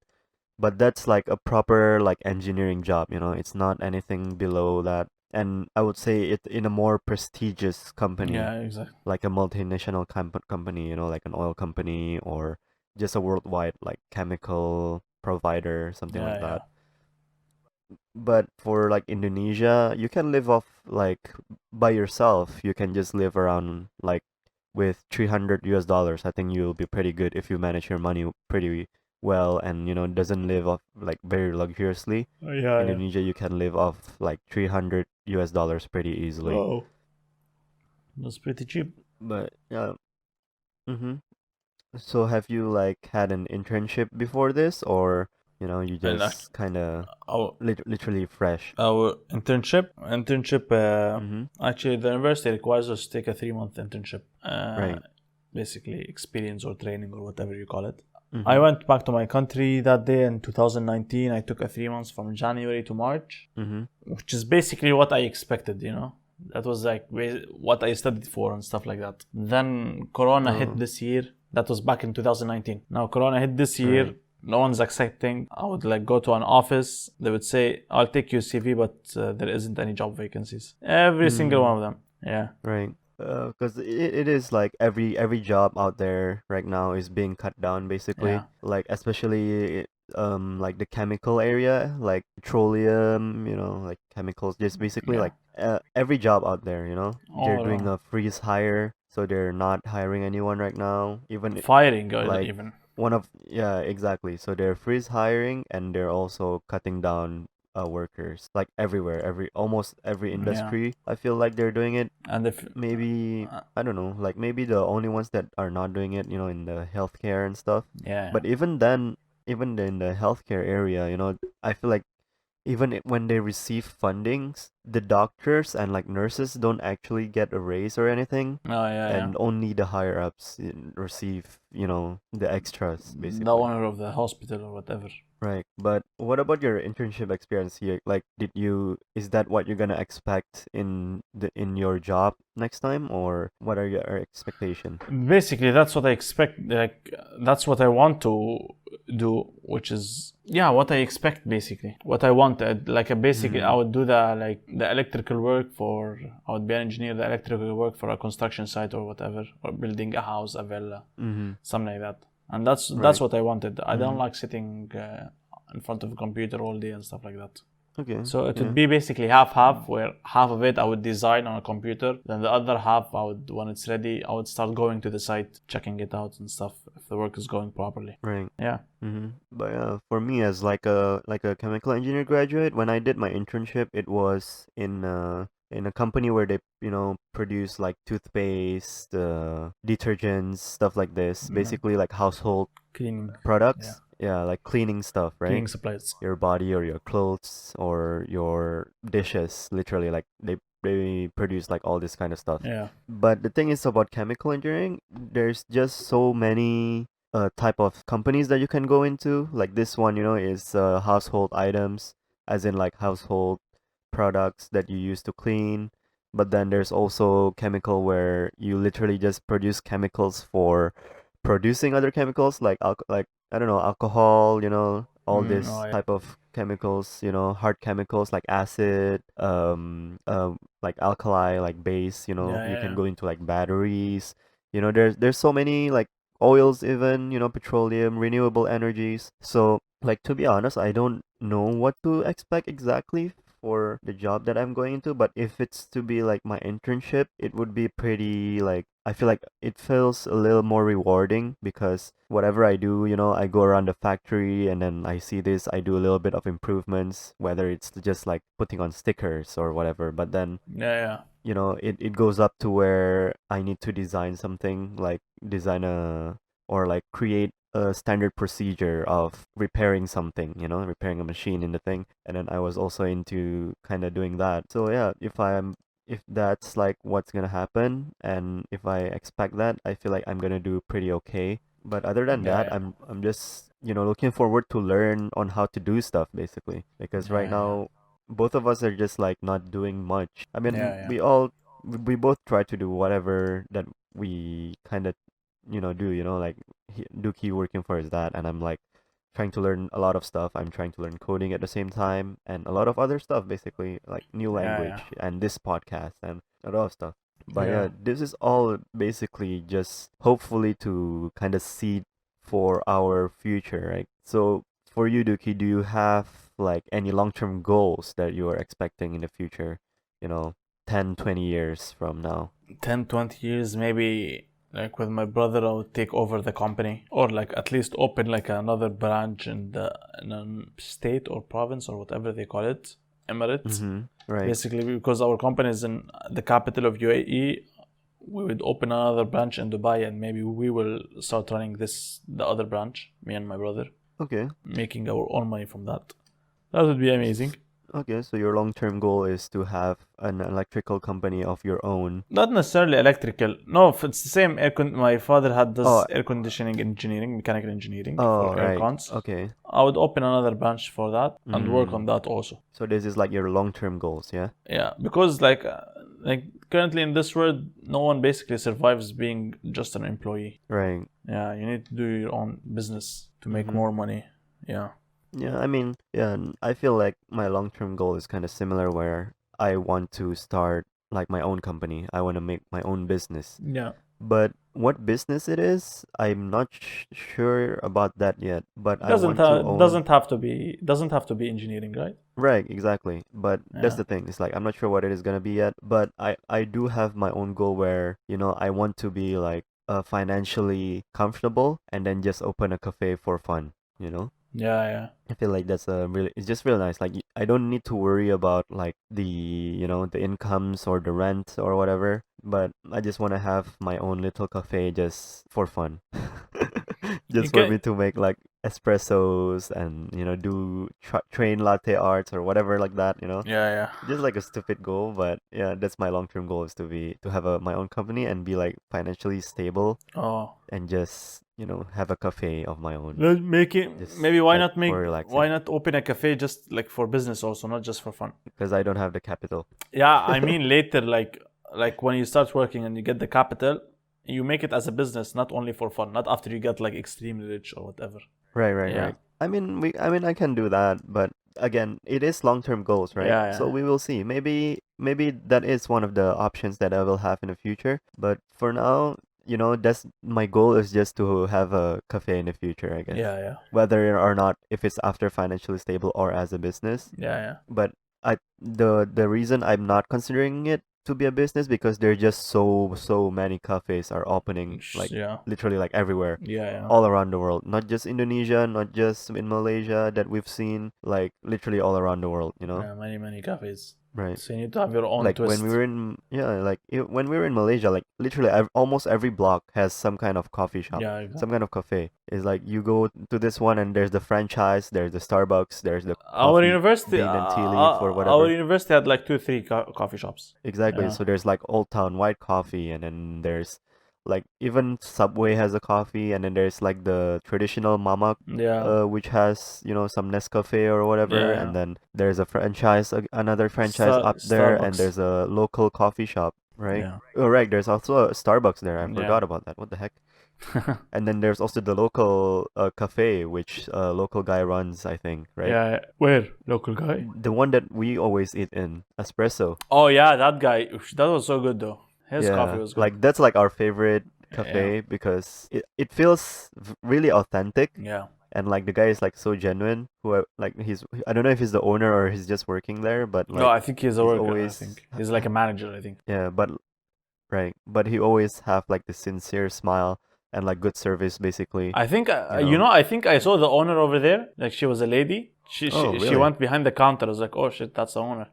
S1: but that's like a proper, like, engineering job, It's not anything below that. and I would say it in a more prestigious company,
S2: Yeah, exactly.
S1: like a multinational company, like an oil company or just a worldwide like chemical provider, something
S2: Yeah,
S1: like
S2: yeah.
S1: that. But for like Indonesia, you can live off like by yourself. You can just live around like with 300 US dollars. I think you'll be pretty good if you manage your money pretty well and doesn't live off like very luxuriously.
S2: Yeah, yeah.
S1: Indonesia, you can live off like 300 US dollars pretty easily.
S2: Oh, that's pretty cheap.
S1: But yeah, mm-hmm. So have you like had an internship before this, or you
S2: And
S1: just kind of
S2: our
S1: literally fresh?
S2: our internship.
S1: Mm-hmm.
S2: Actually, the university requires us to take a 3 month internship.
S1: Right.
S2: Basically experience or training or whatever you call it. I
S1: Mm-hmm.
S2: went back to my country that day in 2019. I took a 3 months from January to March,
S1: Mm-hmm.
S2: which is basically what I expected. That was like what I studied for and stuff like that. Then Corona hit
S1: Oh,
S2: this year. That was back in 2019. Now Corona hit this year.
S1: right.
S2: No one's accepting. I would like go to an office. They would say, "I'll take your CV, but there isn't any job vacancies." Every single
S1: Mm,
S2: one of them. Yeah.
S1: right. Because it is like every job out there right now is being cut down
S2: Yeah.
S1: basically. Like especially like the chemical area, like petroleum, like chemicals. Just basically
S2: Yeah.
S1: like every job out there, they're
S2: All
S1: doing
S2: around.
S1: a freeze hire, so they're not hiring anyone right now. Even
S2: Firing
S1: like
S2: even.
S1: yeah, exactly. So they're freeze hiring and they're also cutting down workers like everywhere, almost every
S2: Yeah.
S1: industry. I feel like they're doing it.
S2: And if
S1: Maybe I don't know, like maybe the only ones that are not doing it, in the healthcare and stuff.
S2: yeah,
S1: But even then, even in the healthcare area, I feel like even when they receive fundings, the doctors and like nurses don't actually get a raise or anything,
S2: oh yeah, yeah.
S1: and only the higher ups receive, the extras
S2: The
S1: basically.
S2: owner of the hospital or whatever.
S1: Right. But what about your internship experience here? Like, is that what you're gonna expect in your job next time, or what are your expectation?
S2: Basically, that's what I expect. Like, that's what I want to do, which is yeah, what I expect basically. What I wanted, like a basic, I
S1: Mm-hmm.
S2: would do the electrical work for. I would be an engineer, the electrical work for a construction site or whatever, or building a house, a villa,
S1: Mm-hmm.
S2: something like that. And that's
S1: Right.
S2: what I wanted. I don't
S1: Mm-hmm.
S2: like sitting in front of a computer all day and stuff like that.
S1: Okay.
S2: So it would
S1: Yeah.
S2: be basically half half, where half of it I would design on a computer, then the other half I would, when it's ready, I would start going to the site, checking it out and stuff if the work is going properly.
S1: Right.
S2: Yeah.
S1: Mm-hmm. But for me as like a chemical engineer graduate, when I did my internship, it was in a company where they produce like toothpaste, detergents, stuff like this.
S2: Yeah.
S1: Basically like household
S2: Cleaning. Yeah.
S1: products. Yeah, like cleaning stuff, right?
S2: Cleaning supplies.
S1: Your body or your clothes or your dishes, literally like they produce like all this kind of stuff.
S2: Yeah.
S1: But the thing is about chemical engineering, there's just so many type of companies that you can go into. Like this one, is household items, as in like household products that you use to clean. But then there's also chemical where you literally just produce chemicals for producing other chemicals like like I don't know, alcohol, all
S2: Oh
S1: this
S2: yeah.
S1: type of chemicals, hard chemicals like acid, like alkali, like base,
S2: Yeah,
S1: you can
S2: yeah,
S1: go into like batteries. There's so many like oils even, petroleum, renewable energies. So like to be honest, I don't know what to expect exactly for the job that I'm going into, but if it's to be like my internship, it would be pretty like I feel like it feels a little more rewarding because whatever I do, I go around the factory and then I see this, I do a little bit of improvements, whether it's just like putting on stickers or whatever. But then,
S2: yeah, yeah,
S1: it goes up to where I need to design something, like design a or like create a standard procedure of repairing something, repairing a machine in the thing. And then I was also into kind of doing that. So yeah, if that's like what's gonna happen and if I expect that, I feel like I'm gonna do pretty okay. But other than
S2: yeah,
S1: that,
S2: yeah,
S1: I'm just, looking forward to learn on how to do stuff basically. Because right
S2: yeah,
S1: now both of us are just like not doing much. I mean,
S2: yeah, yeah,
S1: we both try to do whatever that we kind of do. Like Dookie working for his dad, and I'm like trying to learn a lot of stuff. I'm trying to learn coding at the same time and a lot of other stuff, basically, like new
S2: Yeah,
S1: language and this podcast and a lot of stuff. But
S2: yeah.
S1: yeah, this is all basically just hopefully to kind of seed for our future, right? So for you, Duki, do you have like any long-term goals that you are expecting in the future, you know, 10, 20 years from now?
S2: 10, 20 years, maybe like with my brother, I would take over the company or like at least open like another branch in a state or province or whatever they call it, Emirates.
S1: Mm-hmm. Right.
S2: Basically, because our company is in the capital of UAE, we would open another branch in Dubai and maybe we will start running the other branch, me and my brother,
S1: Okay.
S2: making our own money from that. That would be amazing.
S1: Okay, so your long-term goal is to have an electrical company of your own.
S2: Not necessarily electrical. No, if it's the same my father had
S1: Oh,
S2: this air conditioning engineering, mechanical engineering
S1: oh,
S2: for air
S1: right.
S2: cons.
S1: Okay.
S2: I would open another branch for that and work on
S1: Mm.
S2: that also.
S1: So this is like your long-term goals, yeah?
S2: Yeah, because like currently in this world, no one basically survives being just an employee.
S1: Right.
S2: Yeah, you need to do your own business to make
S1: Mm-hmm.
S2: more money. Yeah.
S1: Yeah, I mean, yeah, I feel like my long-term goal is kind of similar where I want to start like my own company. I want to make my own business.
S2: Yeah.
S1: But what business it is, I'm not sure about that yet. But I
S2: Doesn't
S1: want to own.
S2: doesn't have to be engineering, right?
S1: Right, exactly. But that's
S2: Yeah.
S1: the thing. It's like I'm not sure what it is gonna be yet. But I do have my own goal where, I want to be like financially comfortable and then just open a cafe for fun, you know?
S2: Yeah, yeah.
S1: I feel like that's it's just real nice. Like I don't need to worry about like the incomes or the rent or whatever, but I just want to have my own little cafe just for fun.
S2: You
S1: Just for
S2: can
S1: me to make like espressos and do train latte arts or whatever like that.
S2: Yeah, yeah.
S1: Just like a stupid goal, but yeah, that's my long-term goal is to have my own company and be like financially stable
S2: Oh.
S1: and just have a cafe of my own,
S2: Let's make it
S1: just
S2: maybe
S1: like for
S2: why
S1: relaxing
S2: not open a cafe just like for business also, not just for fun.
S1: because I don't have the capital.
S2: Yeah, I mean later like when you start working and you get the capital, you make it as a business, not only for fun, not after you get like extremely rich or whatever.
S1: Right, right,
S2: Yeah.
S1: right. I mean, I can do that, but again, it is long-term goals, right?
S2: Yeah,
S1: So
S2: yeah.
S1: we will see. Maybe that is one of the options that I will have in the future. But for now, that's my goal is just to have a cafe in the future, I guess.
S2: Yeah, yeah.
S1: Whether or not if it's after financially stable or as a business.
S2: Yeah, yeah.
S1: But the reason I'm not considering it to be a business because there are just so many cafes are opening like
S2: Yeah.
S1: literally like everywhere
S2: Yeah, yeah.
S1: all around the world, not just Indonesia, not just in Malaysia that we've seen, like literally all around the world.
S2: Yeah, many cafes.
S1: Right.
S2: So you need to have your own
S1: Like when we
S2: twist.
S1: were in yeah, like when we were in Malaysia, like literally almost every block has some kind of coffee shop,
S2: Yeah,
S1: some kind of cafe. It's like you go to this one and there's the franchise, there's the Starbucks, there's the coffee bean and tea leaf or
S2: our
S1: whatever.
S2: university had like 2 3 coffee shops.
S1: Exactly.
S2: Yeah.
S1: So there's like Old Town White Coffee, and then there's like even Subway has a coffee, and then there's like the traditional Mama,
S2: Yeah.
S1: which has some Nescafe or whatever,
S2: Yeah,
S1: and
S2: yeah.
S1: then there's a franchise, another franchise up there, and
S2: Starbucks.
S1: there's a local coffee shop, right?
S2: Yeah.
S1: Oh, right. There's also a Starbucks there. I
S2: Yeah.
S1: forgot about that. What the heck? And then there's also the local cafe, which local guy runs, I think, right?
S2: Yeah. Where? Local guy?
S1: The one that we always eat in, Espresso.
S2: Oh yeah, that guy. That was so good though. His coffee
S1: Yeah,
S2: was good.
S1: like that's like our favorite
S2: Yeah.
S1: cafe because it feels really authentic
S2: Yeah.
S1: and like the guy is like so genuine. Like I don't know if he's the owner or he's just working there, but
S2: No,
S1: like
S2: I think he's a
S1: he's
S2: worker. I
S1: always
S2: think he's like a manager. I think.
S1: yeah, but right, but he always have like the sincere smile and like good service basically,
S2: I think
S1: you know.
S2: I think I saw the owner over there. Like she was a lady. She
S1: Oh,
S2: she, she
S1: really?
S2: went behind the counter. I was like, oh shit, that's the owner.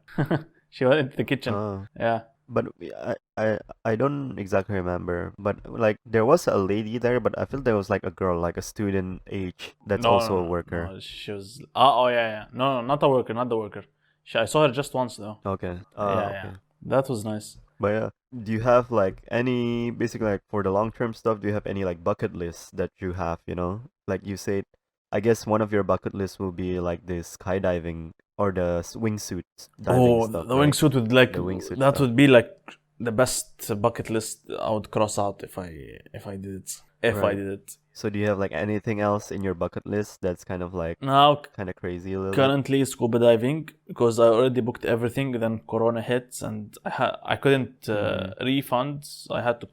S2: She went into the kitchen.
S1: Oh,
S2: Yeah.
S1: but I don't exactly remember, but like there was a lady there, but I feel there was like a girl, like a student age that's
S2: No,
S1: also a
S2: no,
S1: worker.
S2: no. She was. Oh, yeah, yeah. No, not the worker, not the worker. I saw her just once though.
S1: Okay.
S2: Yeah, yeah.
S1: Okay.
S2: That was nice.
S1: But yeah, do you have like any basically like for the long term stuff, do you have any like bucket lists that you have? Like you said, I guess one of your bucket lists will be like the skydiving or the wingsuit diving
S2: Oh,
S1: stuff,
S2: the
S1: right?
S2: wingsuit would like
S1: The wingsuit
S2: that
S1: stuff.
S2: would be like the best bucket list I would cross out if I did it. If I
S1: Right.
S2: did it.
S1: So do you have like anything else in your bucket list that's
S2: Now,
S1: kind of crazy a little bit?
S2: currently scuba diving because I already booked everything. Then Corona hits and I couldn't
S1: Mm-hmm.
S2: refund. So I had to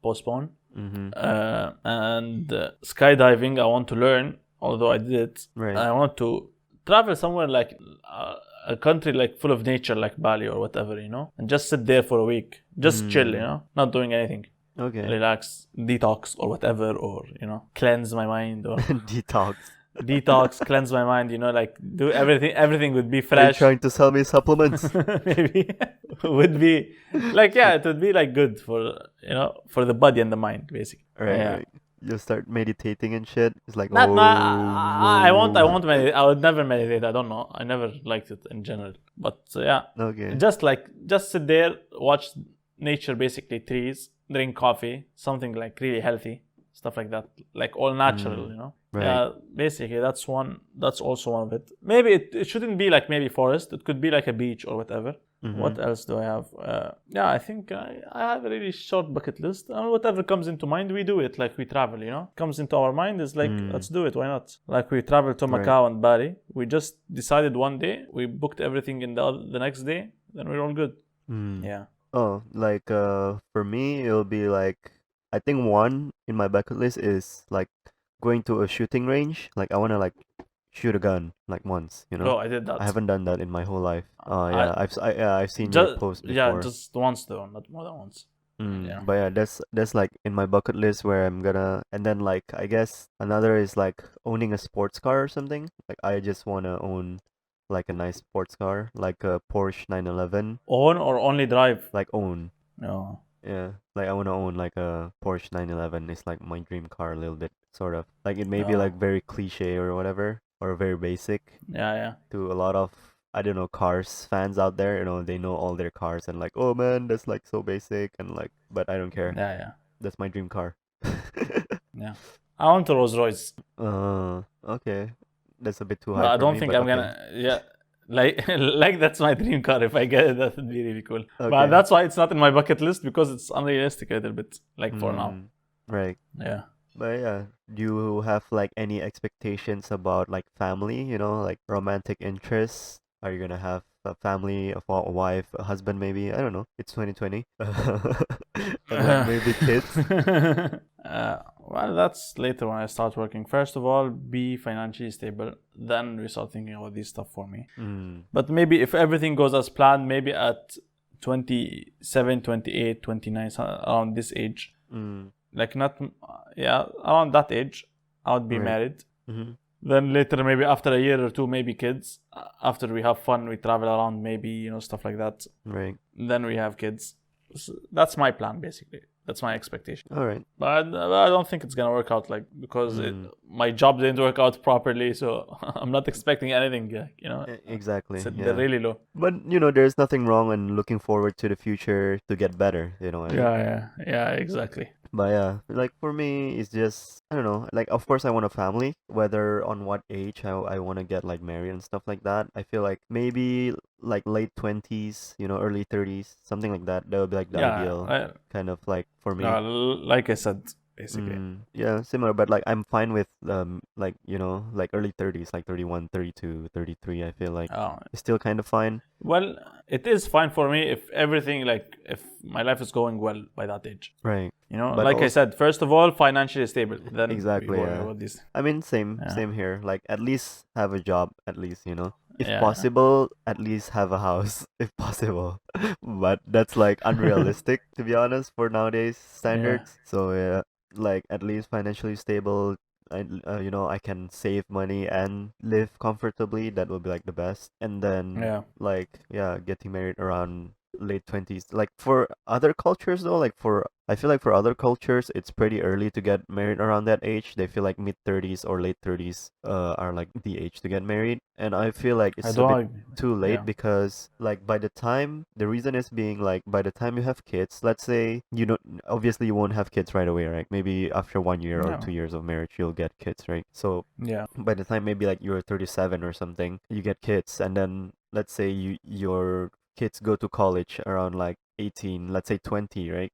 S2: postpone.
S1: Mm-hmm.
S2: And skydiving, I want to learn. Although I did it,
S1: Right.
S2: I want to travel somewhere like a country like full of nature, like Bali or whatever, and just sit there for a week, just chill,
S1: Mm.
S2: not doing anything,
S1: Okay.
S2: relax, detox or whatever, or cleanse my mind or
S1: Detox.
S2: detox, cleanse my mind, like do everything. Everything would be
S1: Are you
S2: fresh.
S1: trying to sell me supplements?
S2: Maybe would be like, yeah, it would be like good for for the body and the mind, basically.
S1: Right,
S2: Yeah.
S1: right. You start meditating and shit. It's like,
S2: Not no, I
S1: oh.
S2: won't meditate. I would never meditate. I don't know. I never liked it in general. But yeah,
S1: Okay.
S2: just sit there, watch nature, basically trees, drink coffee, something like really healthy, stuff like that, like all natural,
S1: Mm. Right.
S2: Yeah, basically that's one. That's also one of it. Maybe it shouldn't be like maybe forest. It could be like a beach or whatever.
S1: Mm-hmm.
S2: What else do I have? Yeah, I think I have a really short bucket list. And whatever comes into mind, we do it. Like we travel, Comes into our mind is like,
S1: Mm.
S2: let's do it. Why not? Like we traveled to
S1: Right.
S2: Macau and Bali. We just decided one day. We booked everything in the next day. Then we're all good.
S1: Mm.
S2: Yeah.
S1: Oh, like for me it'll be like I think one in my bucket list is like going to a shooting range. Like I wanna like shoot a gun like once, you know?
S2: Oh, I did
S1: I
S2: that.
S1: haven't done that in my whole life.
S2: I
S1: Yeah, I've seen your
S2: just
S1: post
S2: yeah,
S1: before.
S2: just once though, not more than once. Yeah.
S1: But yeah, that's like in my bucket list where I'm gonna, and then like I guess another is like owning a sports car or something. Like I just wanna own like a nice sports car, like a Porsche 911,
S2: Own or only drive?
S1: like own.
S2: No.
S1: Yeah, like I wanna own like a Porsche 911. It's like my dream car a little bit, sort of. Like it may be
S2: No.
S1: like very cliche or whatever, or very basic
S2: Yeah, yeah.
S1: to a lot of I don't know cars fans out there. They know all their cars and like, oh man, that's like so basic and like, but I don't care.
S2: Yeah, yeah.
S1: That's my dream car.
S2: Yeah. I want a Rolls Royce.
S1: Okay. That's a bit too
S2: But
S1: high
S2: I
S1: for
S2: don't
S1: me,
S2: think
S1: but
S2: I'm
S1: okay.
S2: gonna. Yeah, like like that's my dream car. If I get it, that would be really cool. But
S1: Okay.
S2: that's why it's not in my bucket list because it's unrealistic a little bit. Like for now.
S1: Right.
S2: Yeah.
S1: But yeah, do you have like any expectations about like family, like romantic interests? Are you gonna have a family, a wife, a husband maybe? I don't know. It's 2020. And like maybe kids?
S2: Well, that's later when I start working. First of all, be financially stable. Then we start thinking about this stuff for me.
S1: Mm.
S2: But maybe if everything goes as planned, maybe at 27, 28, 29, around this age,
S1: Mm.
S2: like not, yeah, around that age, I would be
S1: Right.
S2: married.
S1: Mm-hmm.
S2: Then later, maybe after a year or two, maybe kids. After we have fun, we travel around, maybe, stuff like that.
S1: Right.
S2: Then we have kids. That's my plan, basically. That's my expectation.
S1: All right.
S2: But I don't think it's gonna work out, like, because my job didn't work out properly, so I'm not expecting anything.
S1: Exactly.
S2: They're
S1: Yeah.
S2: really low.
S1: But there's nothing wrong in looking forward to the future to get better. You know what I mean?
S2: Yeah, exactly.
S1: But yeah, like for me, it's just I don't know. Like of course I want a family. Whether on what age I want to get like married and stuff like that. I feel like maybe like late 20s, early 30s, something like that. That would be like the ideal
S2: Yeah,
S1: kind of like for me.
S2: like I said, basically.
S1: Yeah, similar, but like I'm fine with like like early 30s, like 31, 32, 33. I feel like
S2: Oh,
S1: it's still kind of fine.
S2: well, it is fine for me if everything, like, if my life is going well by that age.
S1: Right. But
S2: Like I
S1: also
S2: said, first of all, financially stable. Then
S1: exactly,
S2: we worry
S1: yeah.
S2: about this.
S1: I mean, same,
S2: Yeah.
S1: same here. Like, at least have a job, at least, If
S2: Yeah.
S1: possible, at least have a house, if possible. But that's like unrealistic, to be honest, for nowadays standards. So yeah, like at least financially stable. I can save money and live comfortably. That would be like the best. And then,
S2: Yeah.
S1: like, yeah, getting married around late 20s. Like for other cultures though, I feel like for other cultures it's pretty early to get married around that age. They feel like mid 30s or late 30s are like the age to get married. And I feel like
S2: I
S1: it's a
S2: don't
S1: bit
S2: agree.
S1: too late
S2: Yeah.
S1: because like by the time the reason is being like by the time you have kids, let's say you don't obviously you won't have kids right away, right? Maybe after 1 year or
S2: No.
S1: 2 years of marriage you'll get kids, right? So
S2: Yeah.
S1: by the time maybe like you're 37 or something, you get kids, and then let's say your kids go to college around like 18, let's say 20, right?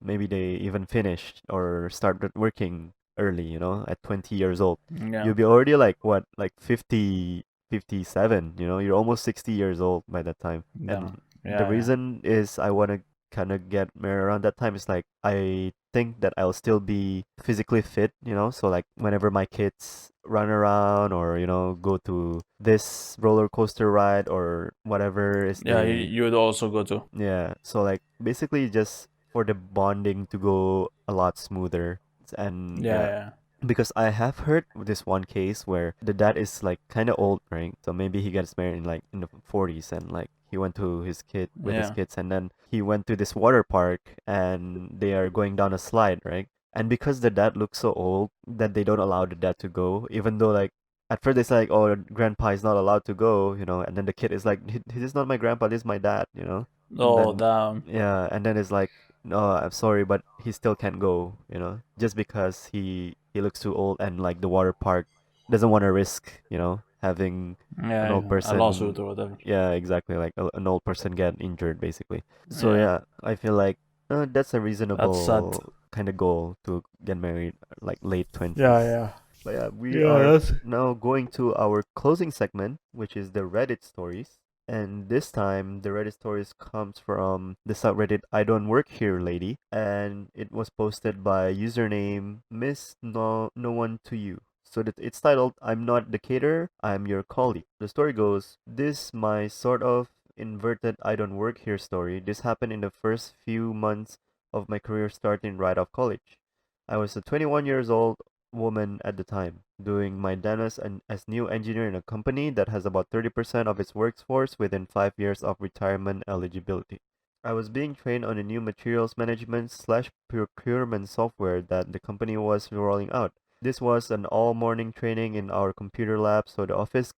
S1: Maybe they even finished or started working early, you know, at 20 years old.
S2: Yeah.
S1: You'll be already like what, like 50, 57, you know, you're almost 60 years old by that time.
S2: Yeah.
S1: And the
S2: Yeah. Yeah.
S1: reason is I want to kind of get married around that time is like I think that I'll still be physically fit, you know, so like whenever my kids run around or, you know, go to this roller coaster ride or whatever is
S2: Yeah. You,
S1: they
S2: you would also go to.
S1: yeah, so like basically just for the bonding to go a lot smoother. And
S2: Yeah.
S1: yeah,
S2: Yeah.
S1: because I have heard this one case where the dad is like kind of old, right? So maybe he gets married in like in the 40s and like he went to his kid with his
S2: Yeah.
S1: kids and then he went to this water park and they are going down a slide, right? And because the dad looks so old that they don't allow the dad to go, even though like at first it's like, oh, grandpa is not allowed to go, you know, and then the kid is like, This is not my grandpa, this is my dad, you know." And
S2: Oh,
S1: then
S2: damn.
S1: yeah, and then it's like, no, I'm sorry, but he still can't go, you know, just because he looks too old and like the water park doesn't want to risk, you know, having an
S2: Yeah.
S1: old
S2: Yeah. A lawsuit
S1: person.
S2: or whatever.
S1: Yeah, exactly, like an old person get injured basically. So
S2: Yeah.
S1: yeah, I feel like that's a
S2: That's sad.
S1: reasonable kind of goal to get married like late
S2: Yeah.
S1: 20s.
S2: Yeah.
S1: But yeah, we
S2: Yeah.
S1: are
S2: That's.
S1: now going to our closing segment, which is the Reddit stories. And this time, the Reddit stories comes from the subreddit I Don't Work Here Lady, and it was posted by username Miss No One to You. So that it's titled "I'm Not the Caterer, I'm Your Colleague." The story goes, "This my sort of inverted I don't work here story. This happened in the first few months of my career starting right off college. I was a 21 years old woman at the time, doing my dentist and as new engineer in a company that has about 30% of its workforce within 5 years of retirement eligibility. I was being trained on a new materials management slash procurement software that the company was rolling out. This was an all morning training in our computer lab, so the office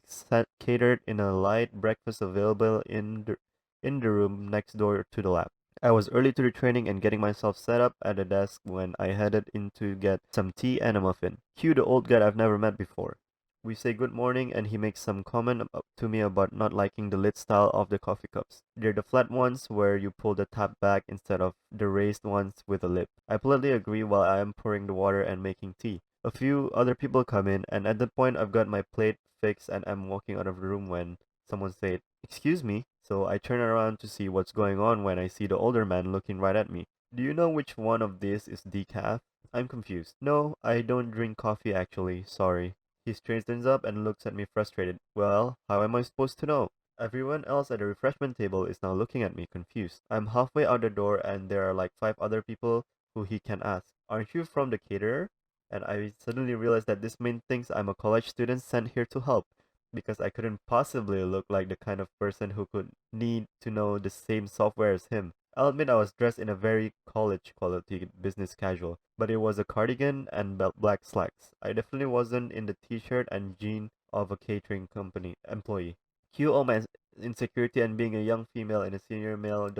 S1: catered in a light breakfast available in the room next door to the lab. I was early to the training and getting myself set up at the desk when I headed in to get some tea and a muffin. Cue the old guy I've never met before. We say good morning and he makes some comment to me about not liking the lid style of the coffee cups. They're the flat ones where you pull the tap back instead of the raised ones with a lip. I politely agree while I am pouring the water and making tea. A few other people come in and at that point I've got my plate fixed and I'm walking out of the room when someone said, "Excuse me." So I turn around to see what's going on when I see the older man looking right at me. "Do you know which one of these is decaf?" I'm confused. "No, I don't drink coffee actually, sorry." He straightens up and looks at me frustrated. "Well, how am I supposed to know?" Everyone else at the refreshment table is now looking at me confused. I'm halfway out the door and there are like five other people who he can ask. "Aren't you from the caterer?" And I suddenly realize that this man thinks I'm a college student sent here to help because I couldn't possibly look like the kind of person who could need to know the same software as him. I'll admit I was dressed in a very college quality business casual, but it was a cardigan and black slacks. I definitely wasn't in the t-shirt and jean of a catering company employee. Cue all my insecurity and being a young female in a senior male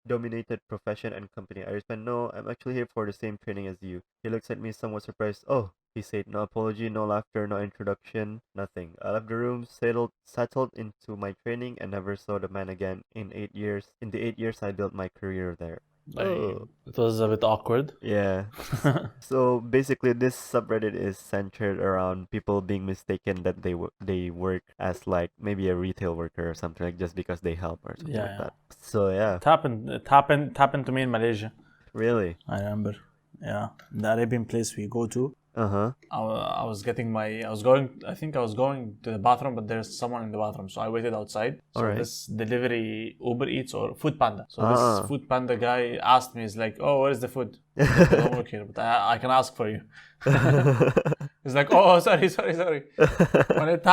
S1: dominated profession and company. I respond, "No, I'm actually here for the same training as you." He looks at me somewhat surprised. "Oh," he said, "no apology, no laughter, no introduction, nothing." I left the room, settled into my training, and never saw the man again in 8 years. In the 8 years I built my career there. Oh,
S2: Dang. It was a bit awkward.
S1: yeah. So basically, this subreddit is centered around people being mistaken that they work as like maybe a retail worker or something like just because they help or something
S2: Yeah.
S1: like
S2: Yeah.
S1: that. So yeah,
S2: It happened. It happened to me in Malaysia.
S1: really.
S2: I remember. Yeah, the Arabian place we go to.
S1: Uh huh.
S2: I was getting my. I was going. I think I was going to the bathroom, but there's someone in the bathroom, so I waited outside.
S1: All
S2: So
S1: right.
S2: this delivery Uber Eats or Food Panda. So this
S1: Ah.
S2: Food Panda guy asked me, "He's like, oh, where is the food?" I was like, "I don't work here, but I can ask for you." He's like, "Oh, sorry, sorry, sorry." When it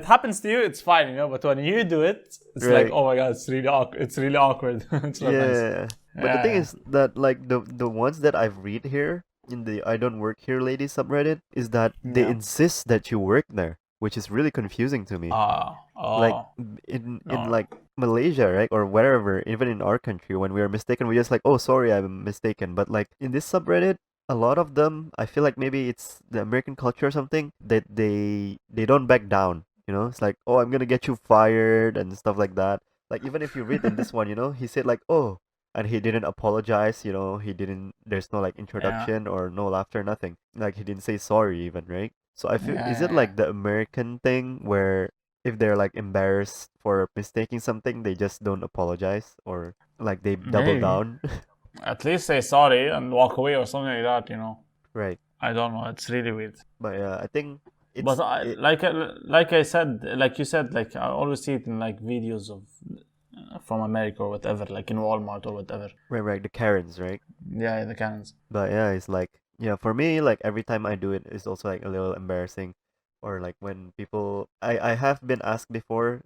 S2: happens to you, it's fine, you know. But when you do it, it's like,
S1: Right.
S2: oh my god, it's really awkward. It's really awkward. It's not nice.
S1: Yeah. But the thing
S2: Yeah,
S1: is that like the ones that I've read here in the I don't work here lady subreddit is that
S2: yeah,
S1: they
S2: yeah.
S1: insist that you work there, which is really confusing to me. Like
S2: Oh,
S1: in
S2: no,
S1: like Malaysia, right, or wherever, even in our country, when we are mistaken, we just like, "Oh, sorry, I'm mistaken." But like in this subreddit, a lot of them, I feel like maybe it's the American culture or something that they don't back down. You know, it's like, "Oh, I'm gonna get you fired" and stuff like that. Like even if you read in this one, you know, he said like, "Oh." and he didn't apologize. He didn't. There's no like
S2: Yeah.
S1: introduction or no laughter, nothing. Like he didn't say sorry even, right? So I
S2: Yeah.
S1: feel, is it
S2: Yeah.
S1: like the American thing where if they're like embarrassed for mistaking something, they just don't apologize, or like they double
S2: Maybe.
S1: down?
S2: At least say sorry and walk away or something like that.
S1: Right.
S2: I don't know. It's really weird.
S1: But yeah, I think
S2: But
S1: it's it.
S2: like I said, like you said, like I always see it in like videos of from America or whatever, like in Walmart or whatever.
S1: Right, right, the Karens, right?
S2: Yeah, the cannons.
S1: But yeah, it's like, yeah, for me, like every time I do it, it's also like a little embarrassing, or like when people, I have been asked before,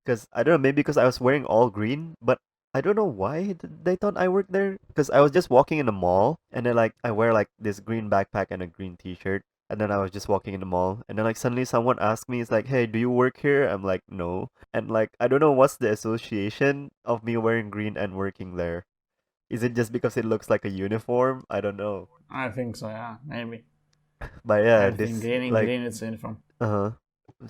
S1: because I don't know, maybe because I was wearing all green, but I don't know why they thought I worked there, because I was just walking in the mall, and then like I wear like this green backpack and a green t-shirt, and then I was just walking in the mall, and then like suddenly someone asked me, it's like, hey, do you work here? I'm like, no, and like I don't know what's the association of me wearing green and working there. Is it just because it looks like a uniform? I don't know.
S2: I think so. Yeah, maybe
S1: But yeah,
S2: everything
S1: this
S2: green in
S1: like
S2: green. It's uniform.
S1: uh-huh.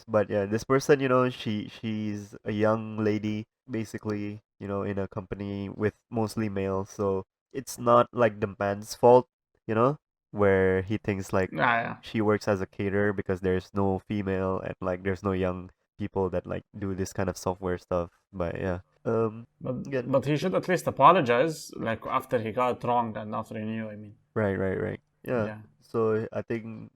S1: But yeah, this person, she's a young lady basically, in a company with mostly males, so it's not like the man's fault, you know, where he thinks like
S2: Yeah, yeah.
S1: she works as a caterer because there's no female and like there's no young people that like do this kind of software stuff. But yeah.
S2: But
S1: Yeah,
S2: but he should at least apologize, like after he got it wrong and not renew. I mean,
S1: right, right, right. Yeah.
S2: yeah.
S1: So I think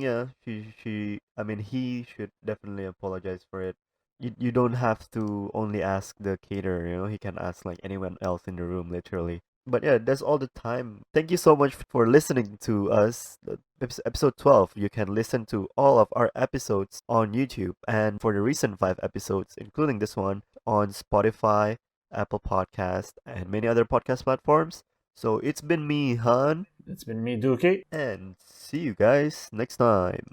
S1: yeah, she I mean he should definitely apologize for it. You don't have to only ask the caterer, he can ask like anyone else in the room literally. But yeah, that's all the time. Thank you so much for listening to us. Episode 12. You can listen to all of our episodes on YouTube, and for the recent 5 episodes including this one on Spotify, Apple Podcast, and many other podcast platforms. So it's been me, Han,
S2: It's been me, Dookie.
S1: and see you guys next time.